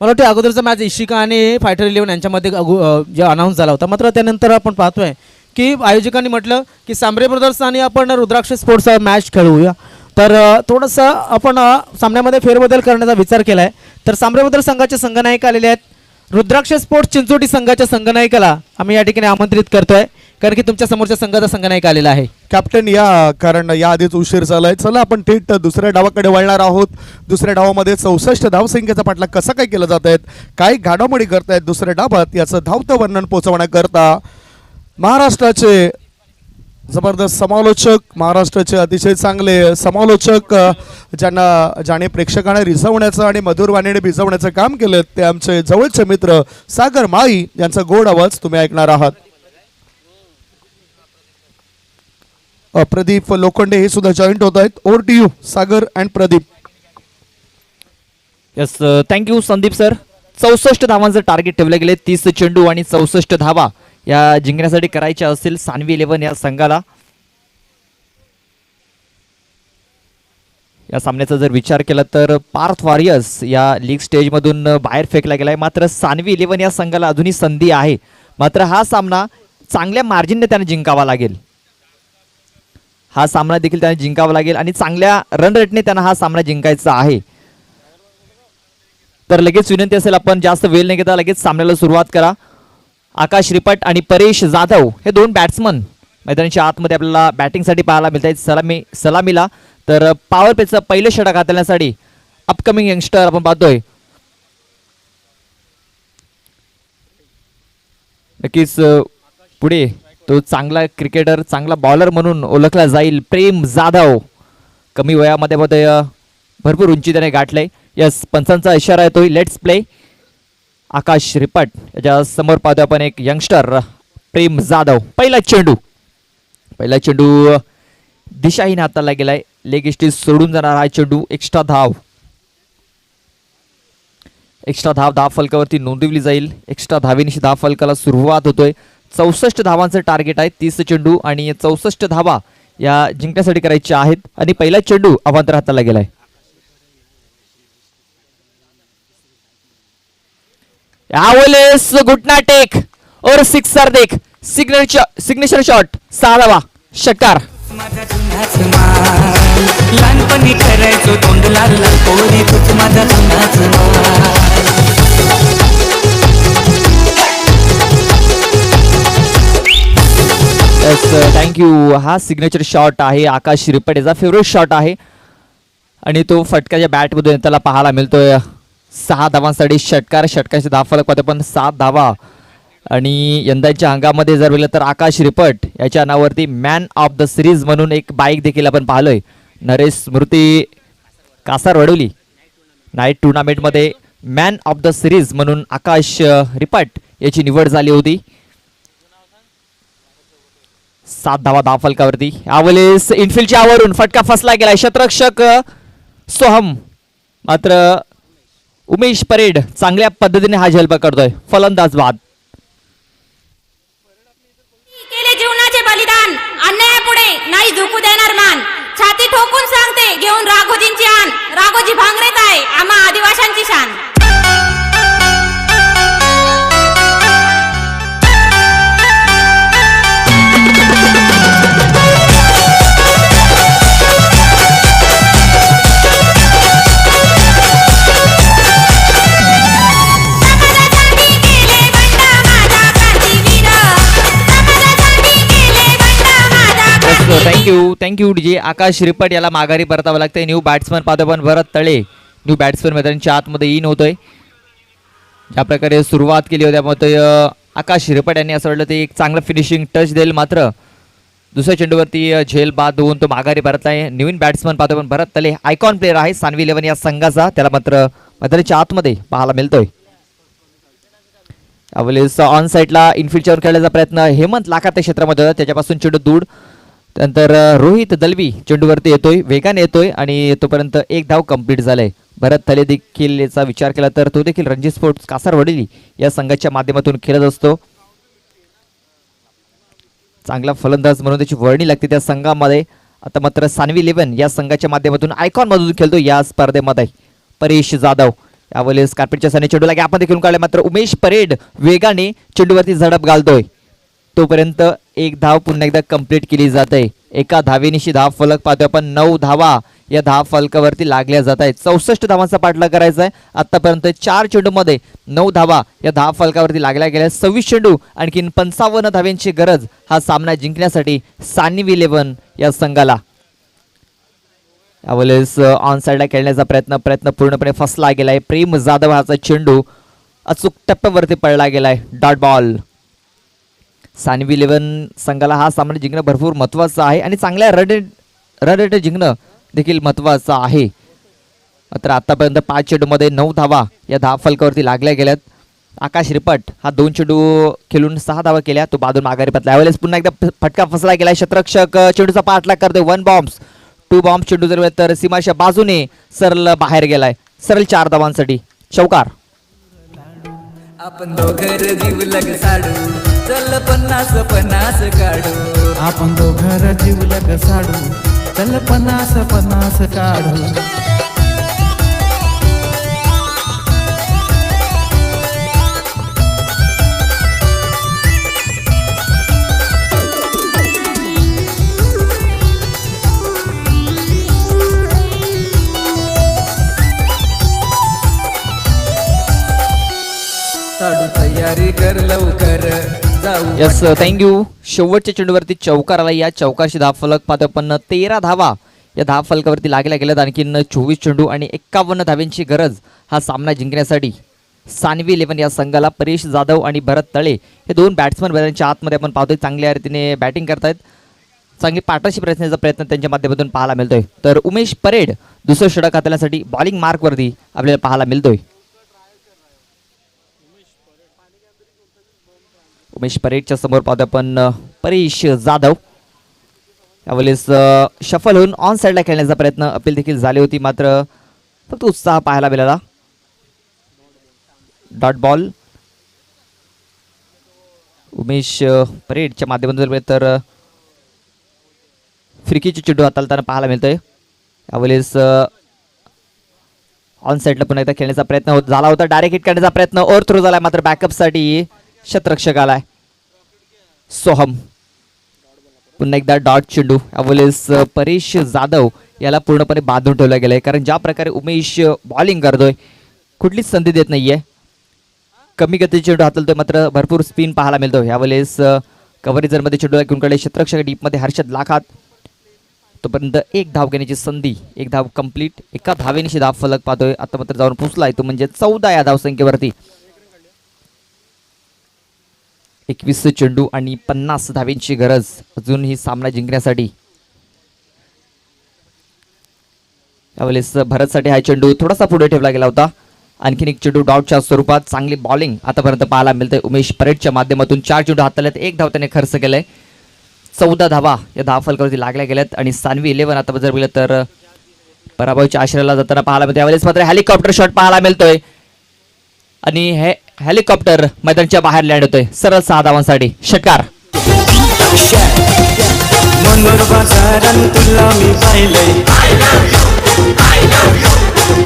मला वाटतं अगोदरचा मॅच इशिका आणि फायटर 11 यांच्यामध्ये जे अनाऊन्स झाला होता. मात्र त्यानंतर आपण पाहतोय की आयोजकांनी म्हटलं की सामरे ब्रदर्स आणि आपण रुद्राक्ष स्पोर्ट्सचा मॅच खेळूया. तर थोडंसं आपण सामन्यामध्ये फेरबदल करण्याचा विचार केला आहे. तर सामरे ब्रदर्स संघाचे संघनायक आलेले आहेत. रुद्राक्ष स्पोर्ट्स चिंचोटी संघाच्या संघनायकाला आम्ही या ठिकाणी आमंत्रित करतोय, कारण की तुमच्या समोरच्या संघाचा संघनायक आलेला आहे. कॅप्टन या, कारण या आधीच उशीर झालाय. चला आपण थेट दुसऱ्या डावाकडे वळणार आहोत. दुसऱ्या डावामध्ये 64 धावसंख्येचा पाठलाग कसा काय केला जात आहेत, काय घडामोडी करतायत दुसऱ्या डावात, याचं धावतं वर्णन पोहोचवण्याकरता महाराष्ट्राचे जबरदस्त समालोचक, महाराष्ट्राचे अतिशय चांगले समालोचक ज्याने प्रेक्षकांना रिझवण्याचं आणि मधुर वाणीने भिजवण्याचं काम केलं, ते आमचे जवळचे मित्र सागर माळी यांचा गोड आवाज तुम्ही ऐकणार आहात. प्रदीप लोखंडे हे सुद्धा जॉईंट होत आहेत. Over to you Sagar and Pradeep. Yes, thank you Sandeep sir. 64 धावांचं टार्गेट ठेवले गेले. 30 चेंडू आणि 64 धावा या जिंकण्यासाठी करायच्या असतील सान्वी 11 या संघाला. या सामन्याचा जर विचार केला तर पार्थ वॉरियर्स या लीग स्टेजमधून बाहेर फेकला गेलाय. मात्र सान्वी 11 या संघाला अजूनही संधी आहे. मात्र हा सामना चांगल्या मार्जिनने त्याने जिंकावा लागेल. हा सामना देखील त्याने जिंकावा लागेल आणि चांगल्या रन रेटने त्यांना हा सामना जिंकायचा आहे. तर लगेच विनंती असेल आपण जास्त वेळ नाही घेता लगेच सामन्याला सुरुवात करा. आकाश रिपट आणि परेश जाधव हे दोन बॅट्समन मैदानाच्या आतमध्ये आपल्याला बॅटिंगसाठी पाहायला मिळत आहेत सलामीला. तर पॉवर प्लेचं पहिलं षटक हाताळण्यासाठी अपकमिंग यंगस्टर आपण पाहतोय. नक्कीच पुढे तो चांगला क्रिकेटर चांगला बॉलर म्हणून ओळखला जाईल प्रेम जाधव. कमी वयामध्ये मध्ये भरपूर उंची त्याने गाठलंय. यस पंचांचा इशारा येतोय लेट्स प्ले. आकाश रिपट याच्या समोर पाहतोय आपण एक यंगस्टर प्रेम जाधव. पहिला चेंडू दिशाहीन हाताला गेलाय. लेग इस्टीज सोडून जाणार हा चेंडू. एक्स्ट्रा धाव फलकावरती नोंदवली जाईल. एक्स्ट्रा धावेनिशी धाव फलकाला सुरुवात होतोय. 64 धावांचं टार्गेट आहे. 30 चेंडू आणि 64 धावा या जिंकण्यासाठी करायच्या आहेत. आणि पहिला चेंडू अवांतर हाताला गेलाय. यावेळेस घुटना टेक और सिक्सर देख सिग्नेचर शॉट 6 धावा षटकार. माझा जुनाच माल लहानपणी करायचो तोंड लाल लाल पोरी तूच माझा जुनाच माल. थँक्यू. हा सिग्नेचर शॉट आहे आकाश रिपट याचा फेवरेट शॉट आहे आणि तो फटकाच्या बॅटमधून त्याला पाहायला मिळतोय. 6 धावांसाठी षटकाचे धावफलक पाहतो पण 7 धावा. आणि यंदाच्या अंगामध्ये जर बघितलं तर आकाश रिपट याच्या नावावरती मॅन ऑफ द सिरीज म्हणून एक बाईक देखील आपण पाहिलोय. नरेश स्मृती कासारवडवली नाईट टुर्नामेंटमध्ये मॅन ऑफ द सिरीज म्हणून आकाश रिपट याची निवड झाली होती. 7 धावा धावफलकावरती. यावेळेस इनफिल्डच्या आवरून फटका फसला गेला. क्षेत्ररक्षक सोहम मात्र उमेश परेड चांगल्या पद्धतीने हा झेल पकडतोय. फलंदाज बाद. केले जीवनाचे बलिदान अन्यायापुढे नाही झुकू देणार मान. छाती ठोकून सांगते घेऊन राघोजींची आण. राघोजी भांगरेच आहे आम्हा आदिवाशांची शान. Thank you DJ. आकाश रिपट याला माघारी परतावं लागतंय. न्यू बॅट्समन पाहतो पण भरत तळे न्यू बॅट्समन मैदानाच्या आतमध्ये इन होतोय. ज्या प्रकारे सुरुवात केली होती त्यामध्ये आकाश रिपट यांनी असं वाटलं ते एक चांगलं फिनिशिंग टच देईल मात्र दुसऱ्या चेंडूवरती झेल बाद होऊन तो माघारी परतलाय. नवीन बॅट्समन पाहतो पण भरत तळे आयकॉन प्लेअर आहे सानवी 11 या संघाचा. त्याला मात्र मैदानाच्या आतमध्ये पाहायला मिळतोय. यावेळेस ऑन साईडला इनफिल्डच्यावर खेळण्याचा प्रयत्न हेमंत लाखाते क्षेत्रामध्ये होता त्याच्यापासून चेंडू दूर. त्यानंतर रोहित दलवी चेंडूवरती येतोय वेगाने येतोय आणि तोपर्यंत एक धाव कंप्लीट झालाय. भरत तले देखील याचा विचार केला तर तो देखील रणजी स्पोर्ट्स कासारवडली या संघाच्या माध्यमातून खेळत असतो. चांगला फलंदाज म्हणून त्याची वर्णी लागते त्या संघामध्ये. आता मात्र सानवी 11 या संघाच्या माध्यमातून आयकॉन मधून खेळतो या स्पर्धेमध्ये परेश जाधव. यावेळेस कार्पेटच्या साने चेंडू लागे आपण देखील काढले मात्र उमेश परेड वेगाने चेंडूवरती झडप घालतोय. तोपर्यंत एक धाव पुन्हा एकदा कंप्लीट केली जाते. एका धावेनिशी धाव फलक पाहतोय आपण 9 धावा या धाव फलकावरती लागल्या जात आहेत. 64 धावांचा पाठलाग करायचा आहे. आतापर्यंत 4 चेंडूमध्ये 9 धावा या धाव फलकावरती लागल्या गेल्या. 26 चेंडू आणखीन 55 धाव्यांची गरज हा सामना जिंकण्यासाठी सानवी 11 या संघाला. यावेळेस ऑन साईडला खेळण्याचा प्रयत्न पूर्णपणे फसला गेलाय. प्रेम जाधव हाचा चेंडू अचूक टप्प्यावरती पडला गेलाय. Dot ball. सानवी 11 संघाला हा सामना जिंकणं भरपूर महत्त्वाचं आहे आणि चांगल्या रन रेट जिंकणं देखील महत्त्वाचं आहे. मात्र आतापर्यंत 5 चेंडूमध्ये 9 धावा या धाव फलकावरती लागल्या गेल्यात. आकाश रिपट हा 2 चेंडू खेळून 6 धावा केल्या. तो बाजून माघारी पडला. यावेळेस पुन्हा एकदा फटका फसला गेला. क्षेत्ररक्षक चेंडूचा पाठलाग करतोय. 1 बॉम्ब्स 2 बॉम्ब चेंडू जर तर सीमाच्या बाजूने सरळ बाहेर गेलाय. सरळ 4 धावांसाठी चौकार. आपण दोघर जीव लग साडू चल 50 काढू. आपण दोघर जीवलग साडू चल 50 काढू. Yes thank you. शेवटच्या चेंडूवरती चौकार आला. या चौकारशी धाव फलक पाहतो आपण 13 धावा या धाव फलकावरती लागल्या गेल्यात. आणखीन 24 चेंडू आणि 51 धाव्यांची गरज हा सामना जिंकण्यासाठी सानवी 11 या संघाला. परेश जाधव आणि भरत तळे हे दोन बॅट्समन मैदानाच्या आतमध्ये आपण पाहतोय चांगल्या रीतीने बॅटिंग करतायत. चांगली पार्टनरशिप रचण्याचा प्रयत्न त्यांच्या माध्यमातून पाहायला मिळतोय. तर उमेश परेड दुसरं षटक हाताळण्यासाठी बॉलिंग मार्कवरती आपल्याला पाहायला मिळतोय. उमेश परेडच्या समोर पाहतो आपण परेश जाधव. यावेळेस शफल होऊन ऑन साईडला खेळण्याचा प्रयत्न अपील देखील झाली होती, मात्र फक्त उत्साह पाहायला मिळाला. डॉट बॉल उमेश परेडच्या माध्यमातून तर फ्रिकीची चेंडू हाताळताना पाहायला मिळतोय. यावेळेस ऑन साईडला पुन्हा एकदा खेळण्याचा प्रयत्न झाला होता. डायरेक्ट हिट करण्याचा प्रयत्न ओव्हर थ्रो झालाय, मात्र बॅकअपसाठी शतरक्षक आलाय सोहम. पुन्हा एकदा डॉट चेंडू. यावेळेस परेश जाधव याला पूर्णपणे बांधून ठेवलं गेलंय, कारण ज्या प्रकारे उमेश बॉलिंग करतोय कुठलीच संधी देत नाहीये. कमी गतीचे चेंडू हाताळतोय, मात्र भरपूर स्पिन पाहायला मिळतो. यावेळेस कव्हरेजरमध्ये चेंडूला घेऊन कडे क्षेत्ररक्षक डीपमध्ये हर्षद लाखात. तोपर्यंत एक धाव घेण्याची संधी, एक धाव कंप्लीट. एका धावेनिशी धाव फलक पाहतोय. आता मात्र जाऊन पोचलाय तो म्हणजे 14 या धावसंख्येवरती. 21 चेंडू आणि 50 धावेंची गरज अजून ही सामना जिंकण्यासाठी. यावेळेस भरतसाठी हा चेंडू थोडासा पुढे ठेवला गेला होता. आणखीन एक चेंडू डॉटच्या स्वरूपात. चांगली बॉलिंग आतापर्यंत पाहायला मिळते उमेश परेडच्या माध्यमातून. 4 चेंडू हाताळल्यात, एक धाव त्याने खर्च केलाय. 14 धावा या धाव फलकावरती लागल्या गेल्यात आणि सानवी 11 आता जर मिळलं तर पराभवाच्या आश्रयाला जाताना पाहायला मिळते. यावेळेस मात्र हेलिकॉप्टर शॉट पाहायला मिळतोय आणि हे हेलिकॉप्टर मैदानाच्या बाहेर लँड होतोय सरळ 6 धावांसाठी. षटकार. मनोर बाजारान तुला मी पाहिलंय,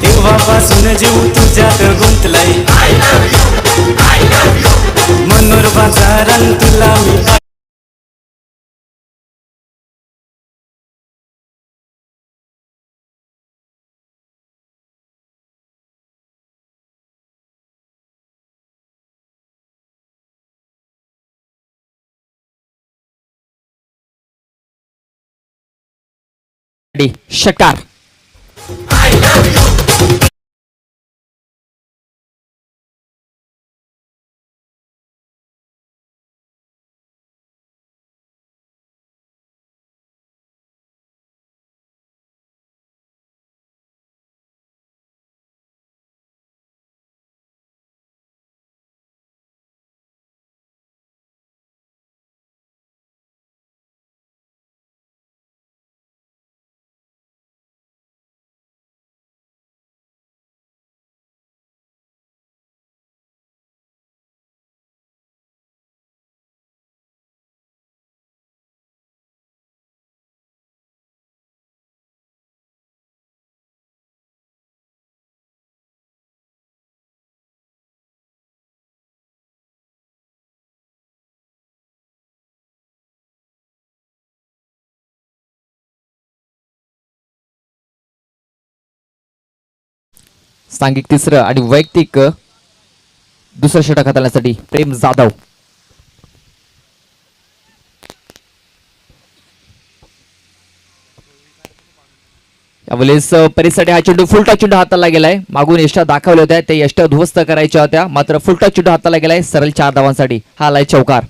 तेव्हापासून जीव तुझ्यात गुंतलाय. मनोर बाजारान तुला मी षटकार. सांघिक तिसरं आणि वैयक्तिक दुसरं षटक हाताळण्यासाठी प्रेम जाधव. यावेळेस परीसाठी हा चेंडू फुलटॉस चेंडू हाताळला गेलाय. मागून यष्टा दाखवल्या होत्या, ते यष्टा ध्वस्त करायच्या होत्या, मात्र फुलटॉस चेंडू हाताळला गेलाय सरळ 4 धावांसाठी. हा आलाय चौकार.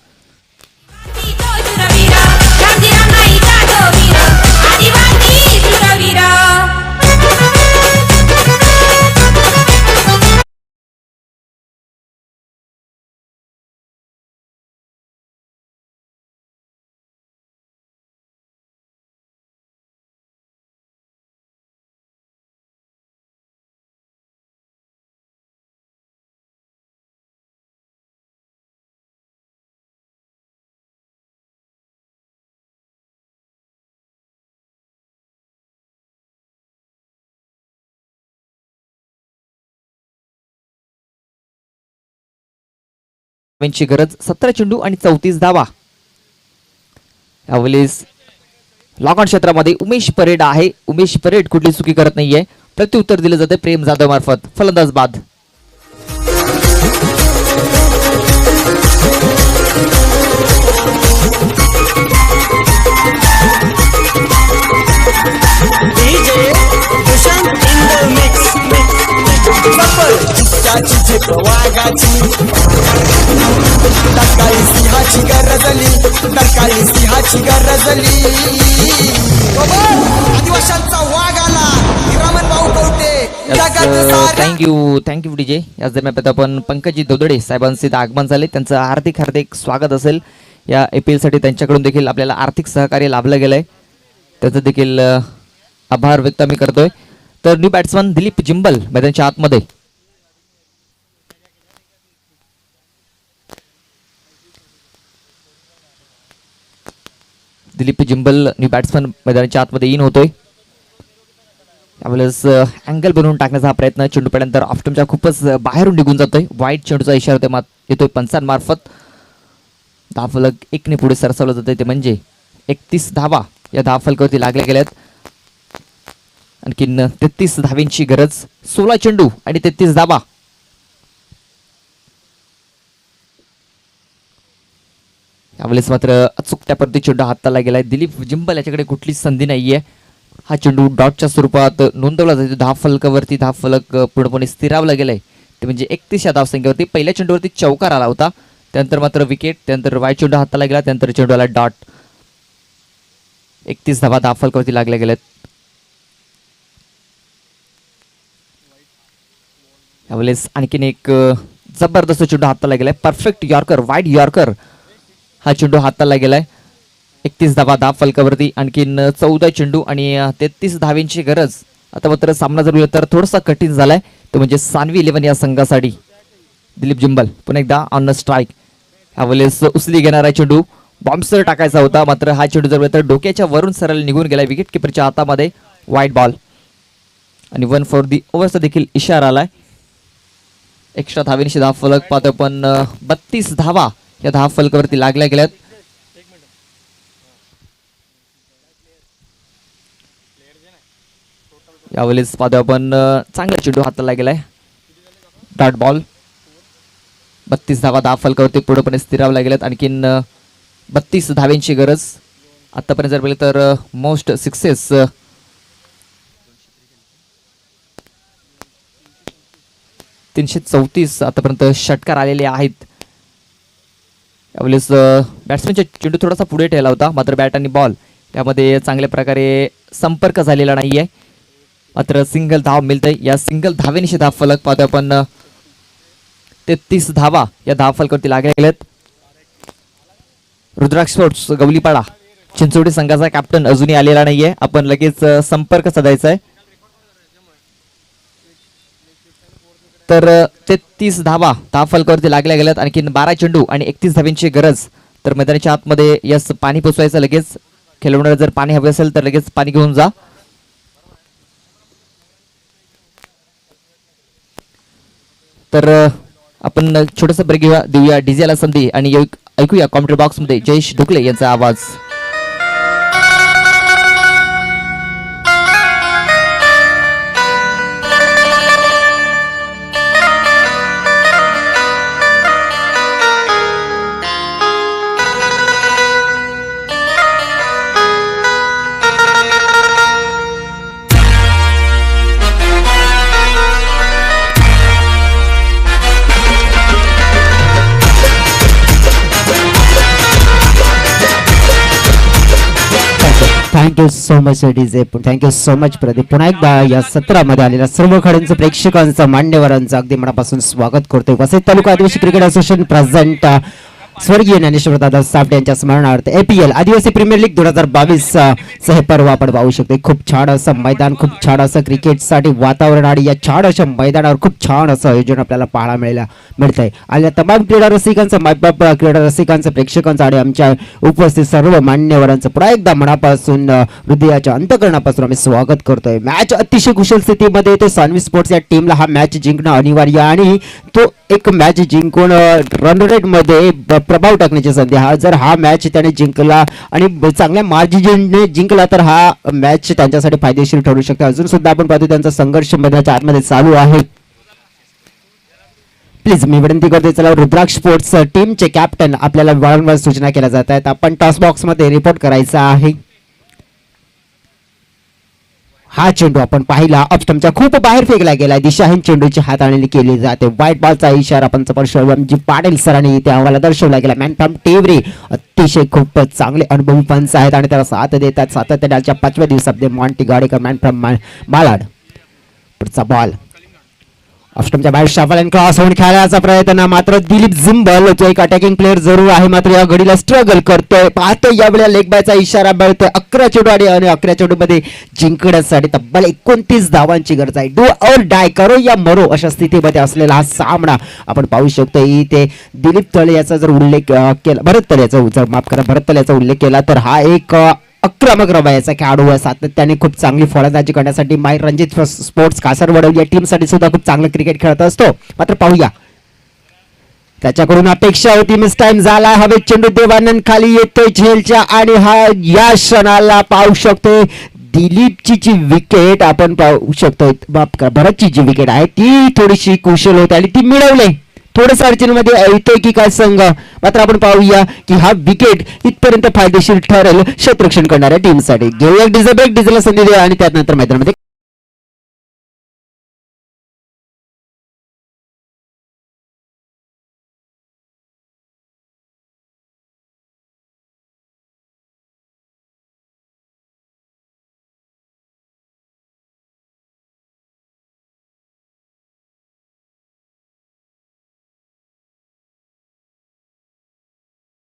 ची गरज 17 चेंडू आणि 34 धावा. यावेळेस लॉकऑन क्षेत्रामध्ये उमेश परेड आहे. उमेश परेड कुठली चुकी करत नाहीये. प्रत्युत्तर दिलं जाते प्रेम जाधव मार्फत. फलंदाज बाद. वाघाची तत्काळी सिंहाची गरजली तत्काळी सिंहाची गरजली आदिवाशांचा वाघ आला हिरामन भाऊ कवटे जगात थँक्यू डीजे. याच दरम्यान आपण पंकजी दोदडे साहेबांचे इथं आगमन झाले. त्यांचं हार्दिक हार्दिक स्वागत असेल. या APL साठी त्यांच्याकडून देखील आपल्याला आर्थिक सहकार्य लाभलं गेलंय. त्याचं देखील आभार व्यक्त मी करतोय. तर न्यू बॅट्समन दिलीप जिंबल मैदानाच्या आतमध्ये. दिलीप जिंबल न्यू बॅट्समन मैदानाच्या आतमध्ये इन होतोय. त्यावेळेस अँगल बनवून टाकण्याचा हा प्रयत्न चेंडू पडल्यानंतर ऑफस्टमच्या खूपच बाहेरून निघून जातोय. वाईट चेंडूचा इशारा येतोय पंचांमार्फत. धावफलक 1 ने पुढे सरसावलं जातंय. ते म्हणजे 31 धावा या धावफलकावरती लागल्या गेल्यात. आणखीन 33 धावेंची गरज. 16 चेंडू आणि 33 धावा. यावेळेस मात्र अचूक त्या पद्धती चेंडू हाताला गेलाय. दिलीप जिंबल याच्याकडे कुठलीच संधी नाहीये. हा चेंडू डॉटच्या स्वरूपात नोंदवला जातो. धावफलकावरती धावफलक पूर्णपणे स्थिरावला गेलाय. ते म्हणजे 31 या धावसंख्येवरती. पहिल्या चेंडूवरती चौकार आला होता. त्यानंतर मात्र विकेट. त्यानंतर वाईट चेंडू हाताला गेला. त्यानंतर चेंडू आला डॉट. 31 धावा धावफलकावरती लागल्या गेल्यात. यावेळेस आणखीन एक जबरदस्त चेंडू हाताला गेलाय. परफेक्ट यॉर्कर, वाईड यॉर्कर हा चेंडू हाताला गेलाय. 31 धावा धावफलकावरती. आणखीन 14 चेंडू आणि 33 धावेंची गरज. आता मात्र सामना जर होईल तर थोडासा कठीण झालाय. तो म्हणजे सानवी 11 या संघासाठी. दिलीप जिंबल पुन्हा एकदा ऑन स्ट्राईक. यावेळेस उचली घेणारा चेंडू बॉम्बसर टाकायचा होता. मात्र हा चेंडू जर तर डोक्याच्या वरून सरळ निघून गेला. विकेट किपरच्या हातामध्ये वाईट बॉल आणि 1 फॉर दी ओव्हरचा देखील इशारा आलाय. एक्स्ट्रा धावेंशी धावफलक पाहतो पण 32 धावा या धावफलकावरती लागल्या गेल्यात. यावेळेस पाहतो आपण चांगला चेंडू हाताला गेलाय. Dot ball. 32 धावा धावफलकावरती पूर्णपणे स्थिरावल्या गेल्यात. आणखीन 32 धावेंची गरज. आतापर्यंत जर पाहिलं तर मोस्ट सिक्सेस 334 आतापर्यंत षटकार आलेले आहेत. यावेळेस बॅट्समॅनचा चेंडू थोडासा पुढे ठेवला होता. मात्र बॅट आणि बॉल यामध्ये चांगल्या प्रकारे संपर्क झालेला नाहीये. मात्र सिंगल धाव मिळते. या सिंगल धावेनिशी धावफलक पाहतो आपण 33 धावा या धावफलकावरती लागल्या गेल्यात. रुद्राक्ष स्पोर्ट्स गवलीपाडा चिंचोडी संघाचा कॅप्टन अजूनही आलेला नाहीये. आपण लगेच संपर्क साधायचा आहे. तर 33 धावा धावफलकावरती लागल्या गेल्यात. आणखीन 12 चेंडू आणि 31 धावेंची गरज. तर मैदानाच्या आतमध्ये यस पाणी पोचवायचं लगेच. खेळवणारे जर पाणी हवे असेल तर लगेच पाणी घेऊन जा. तर आपण छोटस ब्रेक देऊया डीजेला संधी आणि ऐकूया कॉमेंट्री बॉक्स मध्ये जयेश ढुकले यांचा आवाज. Thank you so much DJ. Thank you so much Pradeep. पुन्हा एकदा या सत्रामध्ये आलेल्या सर्व खेळाडूंचं प्रेक्षकांचं मान्यवरांचं अगदी मनापासून स्वागत करतोय. वसई तालुका आदिवासी क्रिकेट असोसिएशन प्रेझेंट स्वर्गीय ज्ञानेश्वर दादा साबटे यांच्या स्मरणार्थ APL आदिवासी प्रीमियर लीग 2022 चं हे पर्व आपण पाहू शकतो. खूप छान असं मैदान, खूप छान असं क्रिकेटसाठी वातावरण आणि या छान अशा मैदानावर खूप छान असं आयोजन आपल्याला पाहायला मिळतंय. आणि तमाम क्रीडा रसिकांचं, मायबाप क्रीडा रसिकांचं, प्रेक्षकांचं आणि आमच्या उपस्थित सर्व मान्यवरांचं पुन्हा एकदा मनापासून हृदयाच्या अंतकरणापासून आम्ही स्वागत करतोय. मॅच अतिशय कुशल स्थितीमध्ये येते. सानवी स्पोर्ट्स या टीमला हा मॅच जिंकणं अनिवार्य आणि तो एक मॅच जिंकून रन रेट मध्ये प्रभाव टाकण्याची संधी. जर हा मॅच त्याने जिंकला आणि चांगल्या मार्जिनने जिंकला तर हा मॅच त्यांच्यासाठी फायदेशीर ठरू शकते. अजून सुद्धा आपण पाहतो त्यांचा संघर्ष मैदानाच्या आतमध्ये चालू आहे. प्लीज मी विनंती करते, चला रुद्राक्ष स्पोर्ट्स टीमचे कॅप्टन आपल्याला वारंवार सूचना केल्या जात आहेत. आपण टॉस बॉक्स मध्ये रिपोर्ट करायचा आहे. हा चेंडू आपण पाहिला अपस्टमच्या खूप बाहेर फेकला गेला. दिशाहीन चेंडूची हाताळणी केली जाते. व्हाईट बॉलचा इशारा पंच शिवाजी पाटील सरांनी त्या आम्हाला दर्शवला गेला. मॅन फ्रॉम टेवरी अतिशय खूप चांगले अनुभवी पंच आहेत आणि त्याला साथ देतात. सातत्याच्या 5व्या दिवसात Monty Gadekar man from Malad. पुढचा बॉल अष्टमच्या बाहेर शाफल अँड क्रॉस होऊन खेळायचा प्रयत्न, मात्र दिलीप झिंबल जो एक अटॅकिंग प्लेअर जरूर आहे मात्र या घडीला स्ट्रगल करतोय. पाहतो यावेळेला लेग बायचा इशारा मिळतोय. 11 चेंडू आणि 11 चेंडू मध्ये जिंकण्यासाठी तब्बल 29 धावांची गरज आहे. डू और डाय करो या मरो अशा स्थितीमध्ये असलेला हा सामना आपण पाहू शकतो. इथे दिलीप तळे याचा जर उल्लेख केला, भरत तळे याचा उल्लेख केला तर हा एक आक्रमक रवायचा खेळाडू आहे. सातत्याने खूप चांगली फलंदाजी करण्यासाठी माय रणजित स्पोर्ट्स कासरवड या टीमसाठी सुद्धा खूप चांगलं क्रिकेट खेळत असतो. मात्र पाहूया त्याच्याकडून अपेक्षा होती, मिस टाइम झाला. हवे चेंडू देवानंद खाली येतोय झेलच्या आणि हा या क्षणाला पाहू शकतोय दिलीपची जी विकेट आपण पाहू शकतो. भरतची जी विकेट आहे ती थोडीशी कुशल होती आणि ती मिळवली. थोडस अडचणीमध्ये येतोय की काय संघ, मात्र आपण पाहूया की हा विकेट इथपर्यंत फायदेशीर ठरेल क्षेत्ररक्षण करणाऱ्या टीमसाठी. घेऊया डिझेलला संधी देऊया आणि त्यानंतर मैदानामध्ये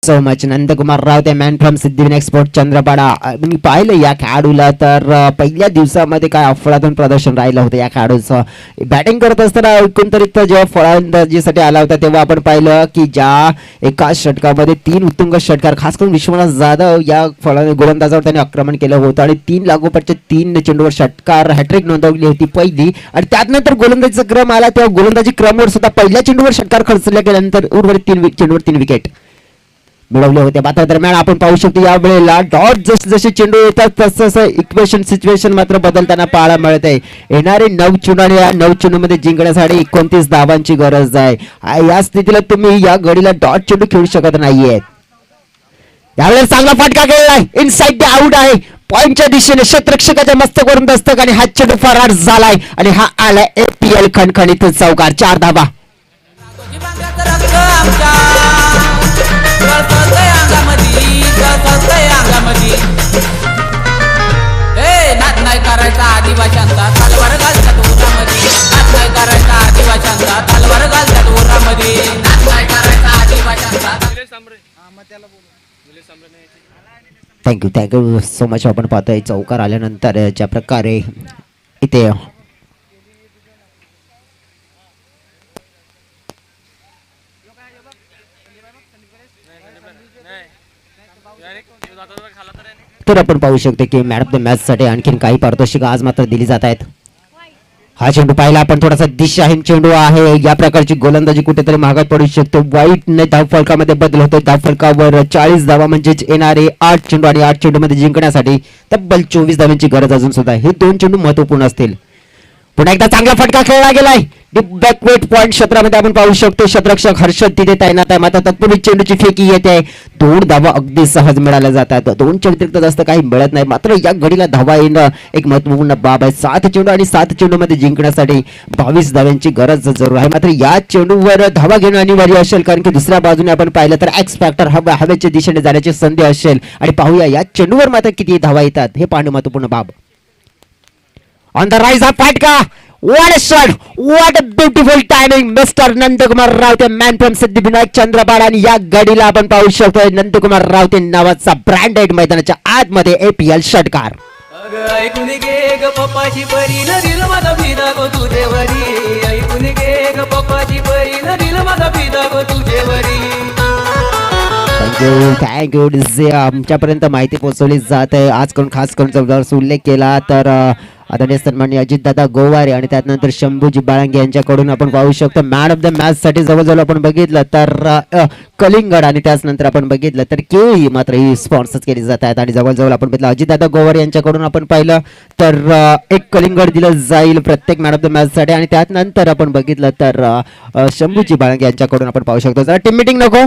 सो मच. नंदकुमार राव ते man from Siddhivinayak sport Chandrapada. मी पाहिलं या खेळाडूला तर पहिल्या दिवसामध्ये काय अफलातून प्रदर्शन राहिलं होतं या खेळाडूचं. बॅटिंग करत असताना एकंदरीत जेव्हा फलंदाजीसाठी आला होता तेव्हा आपण पाहिलं की ज्या एका षटकामध्ये 3 उत्तुंग षटकार खास करून विश्वनाथ जाधव या गोलंदाजावर त्यांनी आक्रमण केलं होतं आणि 3 लागोपाठच्या 3 चेंडूवर षटकार हॅट्रिक नोंदवली होती पहिली. आणि त्यानंतर गोलंदाजीचा क्रम आला तेव्हा गोलंदाजी क्रमवर सुद्धा पहिल्या चेंडूवर षटकार खर्चल्या गेल्यानंतर उर्वरित 3 चेंडूवर 3 विकेट मिळवले होते. मात्र दरम्यान आपण पाहू शकतो या वेळेला डॉट जसे चेंडू येतात तसं इक्वेशन सिच्युएशन मात्र बदलताना पाहायला मिळत आहे. येणारे 9 चेंडू आणि या 9 चेंडू मध्ये जिंकण्यासाठी 29 धावांची गरज आहे. या स्थितीला तुम्ही या घडीला डॉट चेंडू खेळू शकत नाहीये. यावेळेला चांगला फटका खेळलाय, इनसाइड द आउट आहे. पॉइंटच्या दिशेने क्षेत्ररक्षकाच्या मस्तकावरून दस्तक आणि हा चेंडू फरार झालाय आणि हा आलाय APL खणखणीत चौकार. 4 धावा. आदिवाशांचा तलवार घालतात उरामध्ये, नाच नाही करायचा आदिवाशांचा तलवार घालतात उरामध्ये, नाच नाही करायचा आदिवाशांचा. Thank you so much. आपण पाहतोय चौकार आल्यानंतर ज्या प्रकारे इथे तर आपण पाहू शकतो की मॅन ऑफ द मॅच साठी आणखीन काही पारितोषिक आज मात्र दिली जात आहेत. हा चेंडू पाहिला आपण थोडासा दिशाहीन चेंडू आहे. या प्रकारची गोलंदाजी कुठेतरी महागात पडू शकतो. वाईटने धावफलकामध्ये बदल होतो. धावफलकावर 40 धावा म्हणजेच येणारे 8 चेंडू आणि 8 चेंडू मध्ये जिंकण्यासाठी तब्बल 24 धावांची गरज अजून सुद्धा. हे 2 चेंडू महत्वपूर्ण असतील. पुन्हा एकदा चांगला फटका खेळला गेलाय. बॅकवेट पॉइंट क्षेत्रामध्ये आपण पाहू शकतो क्षेत्ररक्षक हर्षद तिथे तैनात आहे. मात्र तत्पूर्वी चेंडूची फेकी येते. 2 धावा अगदी सहज मिळाल्या जातात. 2च्या व्यतिरिक्त जास्त काही मिळत नाही. मात्र या घडीला धावा येणं एक महत्वपूर्ण बाब आहे. 7 चेंडू आणि 7 चेंडू मध्ये जिंकण्यासाठी 22 धाव्यांची गरज जरूर आहे. मात्र या चेंडूवर धावा घेणं अनिवार्य असेल कारण की दुसऱ्या बाजूने आपण पाहिलं तर एक्स फॅक्टर हवेच्या दिशेने जाण्याची संधी असेल. आणि पाहूया या चेंडूवर मात्र किती धावा येतात हे पाहणं महत्वपूर्ण बाब. ऑन द राइज हा फटका. What a shot! What a beautiful timing, Mr. Nandkumar Raote man from Siddhivinayak Chandrapada. आणि या गाडीला आपण पाहू शकतो नंदकुमार रावते नावाचा ब्रँडेड मैदानाच्या आतमध्ये APL षटकार. ऐकून घे ग पप्पाची परी नदील माझा फिदा गो तुझेवरी, ऐकून घे ग पप्पाची परी नदील माझा फिदा गो तुझेवरी. थँक्यू जे आमच्यापर्यंत माहिती पोहोचवली जात आहे. आज करून खास करून जर उल्लेख केला तर आदरणीय सन्माननीय अजितदादा गोवारे आणि त्यानंतर शंभूजी बाळंगे यांच्याकडून आपण पाहू शकतो मॅन ऑफ द मॅच साठी जवळजवळ आपण बघितलं तर कलिंगड आणि त्यानंतर आपण बघितलं तर केळी मात्र ही स्पॉन्सर केली जात आहेत. आणि जवळजवळ आपण बघितलं अजितदादा गोवारे यांच्याकडून आपण पाहिलं तर एक कलिंगड दिलं जाईल प्रत्येक मॅन ऑफ द मॅच साठी. आणि त्यानंतर आपण बघितलं तर शंभूजी बाळंगे यांच्याकडून आपण पाहू शकतो. जरा टीम मीटिंग नको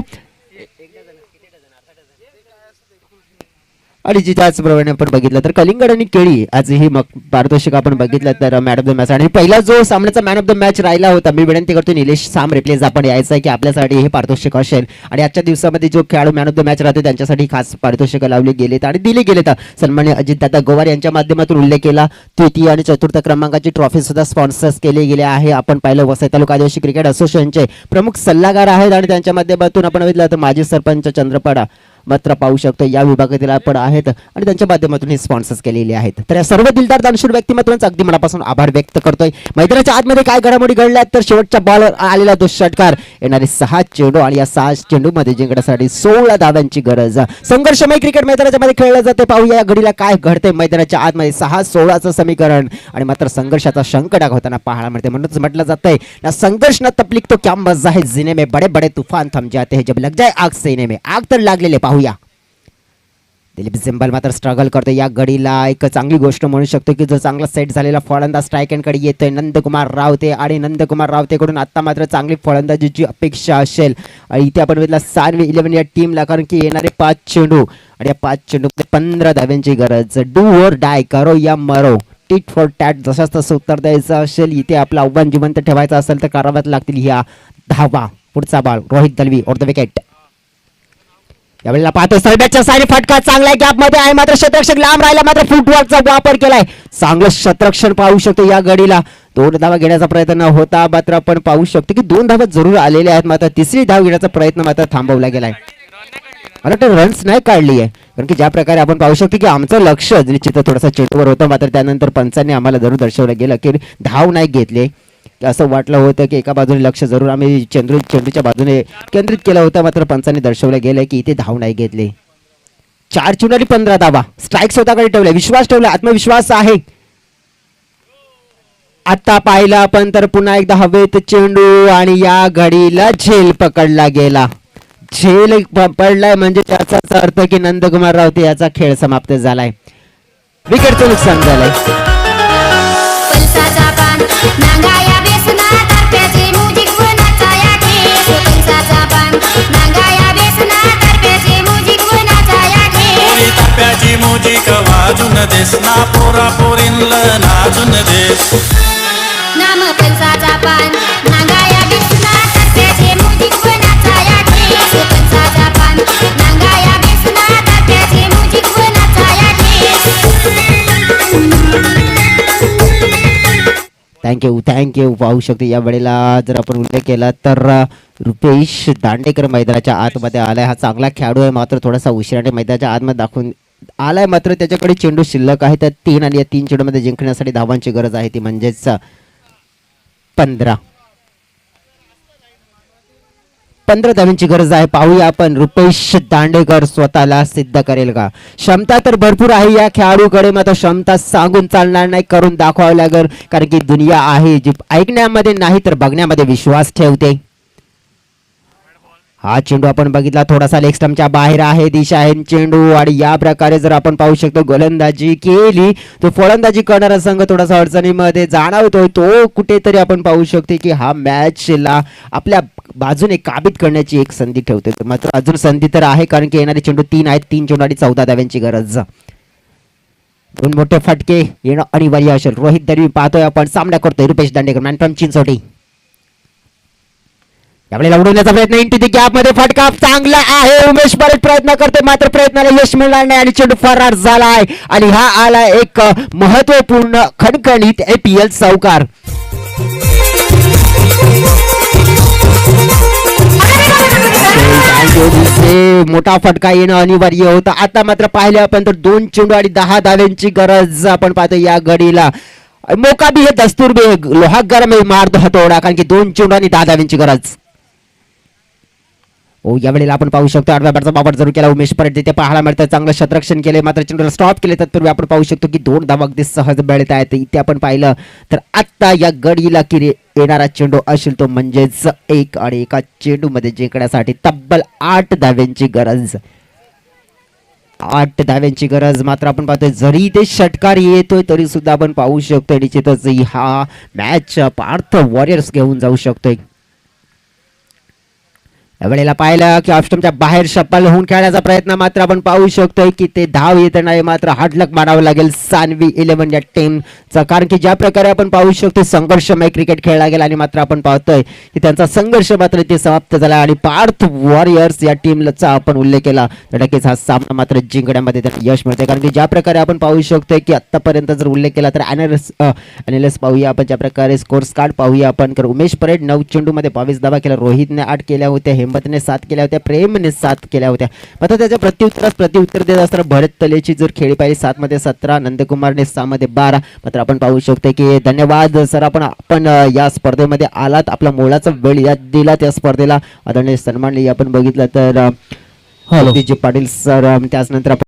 आणि जी त्याचप्रमाणे आपण बघितलं तर कलिंगड आणि केळी आजही मग पारितोषिक आपण बघितलं तर मॅन ऑफ द मॅच आणि पहिला जो सामन्याचा मॅन ऑफ द मॅच राहिला होता. मी विनंती करतो निलेश सांबरे प्लीज आपण यायचं आहे की आपल्यासाठी हे पारितोषिक असेल आणि आजच्या दिवसामध्ये जो खेळाडू मॅन ऑफ द मॅच राहतो त्यांच्यासाठी खास पारितोषिक लावले गेलेत आणि दिले गेलेत. सन्मान्य अजितदादा गोवार यांच्या माध्यमातून उल्लेख केला. तृतीय आणि चतुर्थ क्रमांकाची ट्रॉफी सुद्धा स्पॉन्सर्स केले गेले आहे. आपण पाहिलं वसई तालुका आदिवासी क्रिकेट असोसिएशनचे प्रमुख सल्लागार आहेत आणि त्यांच्या माध्यमातून आपण बघितलं तर माजी सरपंच चंद्रपाडा मात्र पाहू शकतो या विभागातील आपण आहेत आणि त्यांच्या माध्यमातून हे स्पॉन्सर्स केलेले आहेत. तर या सर्व दिलदार दानशूर व्यक्तिमत्वांचा अगदी मनापासून आभार व्यक्त करतोय. मैदानाच्या आतमध्ये काय घडामोडी घडल्यात तर शेवटच्या बॉलवर आलेला तो षटकार, येणारे 6 चेंडू आणि या 6 चेंडूमध्ये जिंकण्यासाठी 16 धाव्यांची गरज. संघर्षमय क्रिकेट मैदानाच्या मध्ये खेळलं जाते. पाहूया या घडीला काय घडते मैदानाच्या आतमध्ये. 6-16चं समीकरण आणि मात्र संघर्षाचा शंख होताना पाहायला मिळते. म्हणूनच म्हटलं जातंय ना संघर्ष न तपलिक तो क्या मजा है जीने में, बड़े बड़े तूफान थम जाते हैं जब लग जाए आग सीने में. आग तर लागलेले. पाहूया दिलीप सिंबल मात्र स्ट्रगल करतो या घडीला. एक चांगली गोष्ट म्हणू शकतो की जो चांगला सेट झालेला फलंदाज स्ट्राईक एंडकडे येतोय नंदकुमार रावते आणि नंदकुमार रावतेकडून आता मात्र चांगली फलंदाजीची अपेक्षा असेल. इथे आपण बघितलं सानवी 11 या टीमला, कारण की येणारे 5 चेंडू आणि या 5 चेंडूमध्ये 15 धाव्यांची गरज. डू और डाय, करो या मरो, टिट फॉर टॅट जशाच तसं उत्तर द्यायचं असेल. इथे आपलं आव्हान जिवंत ठेवायचं असेल तर कराव्याच लागतील ह्या धावा. पुढचा ball Rohit Dalvi on the wicket. यावेळेला पाहतो सलब्याच्या सारी फटका चांगला गॅप मध्ये आहे मात्र क्षेत्ररक्षक लांब राहिला. मात्र फुटवर्कचा वापर केलाय. चांगलं क्षेत्ररक्षण पाहू शकतो या घडीला. 2 धावा घेण्याचा प्रयत्न होता मात्र आपण पाहू शकतो की 2 धावा जरूर आलेल्या आहेत. मात्र तिसरी धाव घेण्याचा प्रयत्न मात्र थांबवला गेलाय. मला वाटतं रन्स नाही काढली आहे, कारण की ज्या प्रकारे आपण पाहू शकतो की आमचं लक्ष निश्चित थोडंसं चेंडूवर होतं. मात्र त्यानंतर पंचांनी आम्हाला जरूर दर्शवलं गेलं की धाव नाही घेतले. असं वाटलं होतं की एका बाजूने लक्ष जरूर आम्ही चेंडूच्या बाजूने केंद्रित केलं होतं. मात्र पंचांनी दर्शवलं गेलं की इथे धाव नाही घेतले. 4 चेंडू आणि 15 धावा. स्ट्राईक स्वतःकडे ठेवले, विश्वास ठेवला, आत्मविश्वास आहे. आता पाहिलं आपण तर पुन्हा एकदा हवेत चेंडू आणि या घडीला झेल पकडला गेला. झेल पडलाय म्हणजे त्याचाच अर्थ की नंदकुमार रावते याचा खेळ समाप्त झालाय. विकेटचं नुकसान झालंय. पल्साचा पान नांगाया बेसना तर्फ्याची मुजिक वनाचा ठेस. पल्साचा पान नांगाया बेसना तर्फ्याची मुजिक वनाचा ठेस. पोरी ताप्याची मोजिक वाजून देस ना, पोरा पोरींला नाचून देस. नाम पल्साचा पान नांगाया बेसना तर्फ्याची मुजिक वनाचा ठेस. पल्साचा पान नांगाया बेसना तर्फ्याची मुजिक वनाचा ठेस. थँक्यू. पाहू शकतो या वेळेला जर आपण उल्लेख केला तर रुपेश दांडेकर मैदानाच्या आतमध्ये आलाय. हा चांगला खेळाडू आहे मात्र थोडासा उशिराने मैदानाच्या आतमध्ये दाखवून आलाय. मात्र त्याच्याकडे चेंडू शिल्लक आहे तर 3 आणि या 3 चेंडूमध्ये जिंकण्यासाठी धावांची गरज आहे ती म्हणजेच 15 धावांची गरज आहे. पाहूया आपण रुपेश दांडेकर स्वतःला सिद्ध करेल का. क्षमता तर भरपूर आहे या खेळाडूकडे, मात्र क्षमता सांगून चालणार नाही, करून दाखवावी लागेल. कारण की दुनिया आहे जी ऐकण्यामध्ये नाही तर बघण्यामध्ये विश्वास ठेवते. हा चेंडू आपण बघितला थोडासा लेग स्टंपच्या बाहेर आहे दिशा आहे चेंडू आणि या प्रकारे जर आपण पाहू शकतो गोलंदाजी केली तो फलंदाजी करणारा संघ थोडासा अडचणीमध्ये जाणवतोय. तो कुठेतरी आपण पाहू शकतो की हा मॅचला आपल्या बाजूने काबीज करण्याची एक संधी ठेवते. मात्र अजून संधी तर आहे, कारण की येणारे चेंडू 3 आहेत. 3 चेंडू आणि 14 धाव्यांची गरज. 2 मोठे फटके येणं अनिवार्य असेल. रोहित दलवी पाहतोय आपण सामना करतोय रुपेश दांडेकर मॅन फ्रॉम चिंचोटी. यावेळेला उडवण्याचा प्रयत्न इंटू दी गॅप मध्ये फटका चांगला आहे. उमेश परत प्रयत्न करते मात्र प्रयत्नाला यश मिळणार नाही आणि चेंडू फरार झाला आहे आणि हा आला एक महत्वपूर्ण खणखणीत APL चौकार. मोठा फटका येणं अनिवार्य होतं. आता मात्र पाहिले आपण तर 2 चेंडू आणि 10 धाव्यांची गरज आपण पाहतो या घडीला. मौका भी है दस्तूर भी है, लोहा गरम है मार दो हथोडा, कारण की 2 चेंडू आणि 10 धाव्यांची गरज. यावेळेला आपण पाहू शकतो 8व्या बॅटचा वापर जरूर केला उमेश परत तिथे पाहायला मिळतं. चांगलं क्षेत्ररक्षण केले मात्र चेंडूला स्टॉप केले. तत्पूर्वी आपण पाहू शकतो की 2 धावा अगदी सहज मिळत आहेत. इथे आपण पाहिलं तर आता या गडीला की येणारा चेंडू असेल तो म्हणजेच 1 आणि एका चेंडू मध्ये जिंकण्यासाठी तब्बल 8 धाव्यांची गरज. 8 धाव्यांची गरज. मात्र आपण पाहतोय जरी ते षटकार येतोय तरी सुद्धा आपण पाहू शकतोय निश्चितच हा मॅच पार्थ वॉरियर्स घेऊन जाऊ शकतोय. यावेळेला पाहिलं की ऑफस्टमच्या बाहेर शप्पल होऊन खेळण्याचा प्रयत्न मात्र आपण पाहू शकतोय की ते धाव येत नाही, मात्र हार्डलक मानावं लागेल सान्वी 11 या टीमचा, कारण की ज्या प्रकारे आपण पाहू शकतो संघर्षमय क्रिकेट खेळला गेला आणि मात्र आपण पाहतोय की त्यांचा संघर्ष मात्र इथे समाप्त झाला आणि पार्थ वॉरियर्स या टीमचा आपण उल्लेख केला तर नक्कीच हा सामना मात्र जिंकण्यामध्ये त्यांना यश मिळते, कारण की ज्या प्रकारे आपण पाहू शकतोय की आतापर्यंत जर उल्लेख केला तर अॅनालिस्ट पाहूया आपण, ज्या प्रकारे स्कोर्स कार्ड पाहूया आपण, तर उमेश परेड 9 चेंडूमध्ये 22 धावा केल्या, रोहितने 8 केल्या होत्या, हेमंतने 7 केल्या होत्या, प्रेमने 7 केल्या होत्या. मात्र त्याच्या प्रत्युत्तर देत असताना भरत तलेची जर खेळी पाहिली 7 मध्ये 17, नंदकुमारने 6 मध्ये 12. मात्र आपण पाहू शकतो की धन्यवाद सर, आपण या स्पर्धेमध्ये आलात, आपला मोलाचा वेळ दिला त्या स्पर्धेला, आदरणीय सन्मान आपण बघितलं तर हॅलो पाटील सर, त्याचनंतर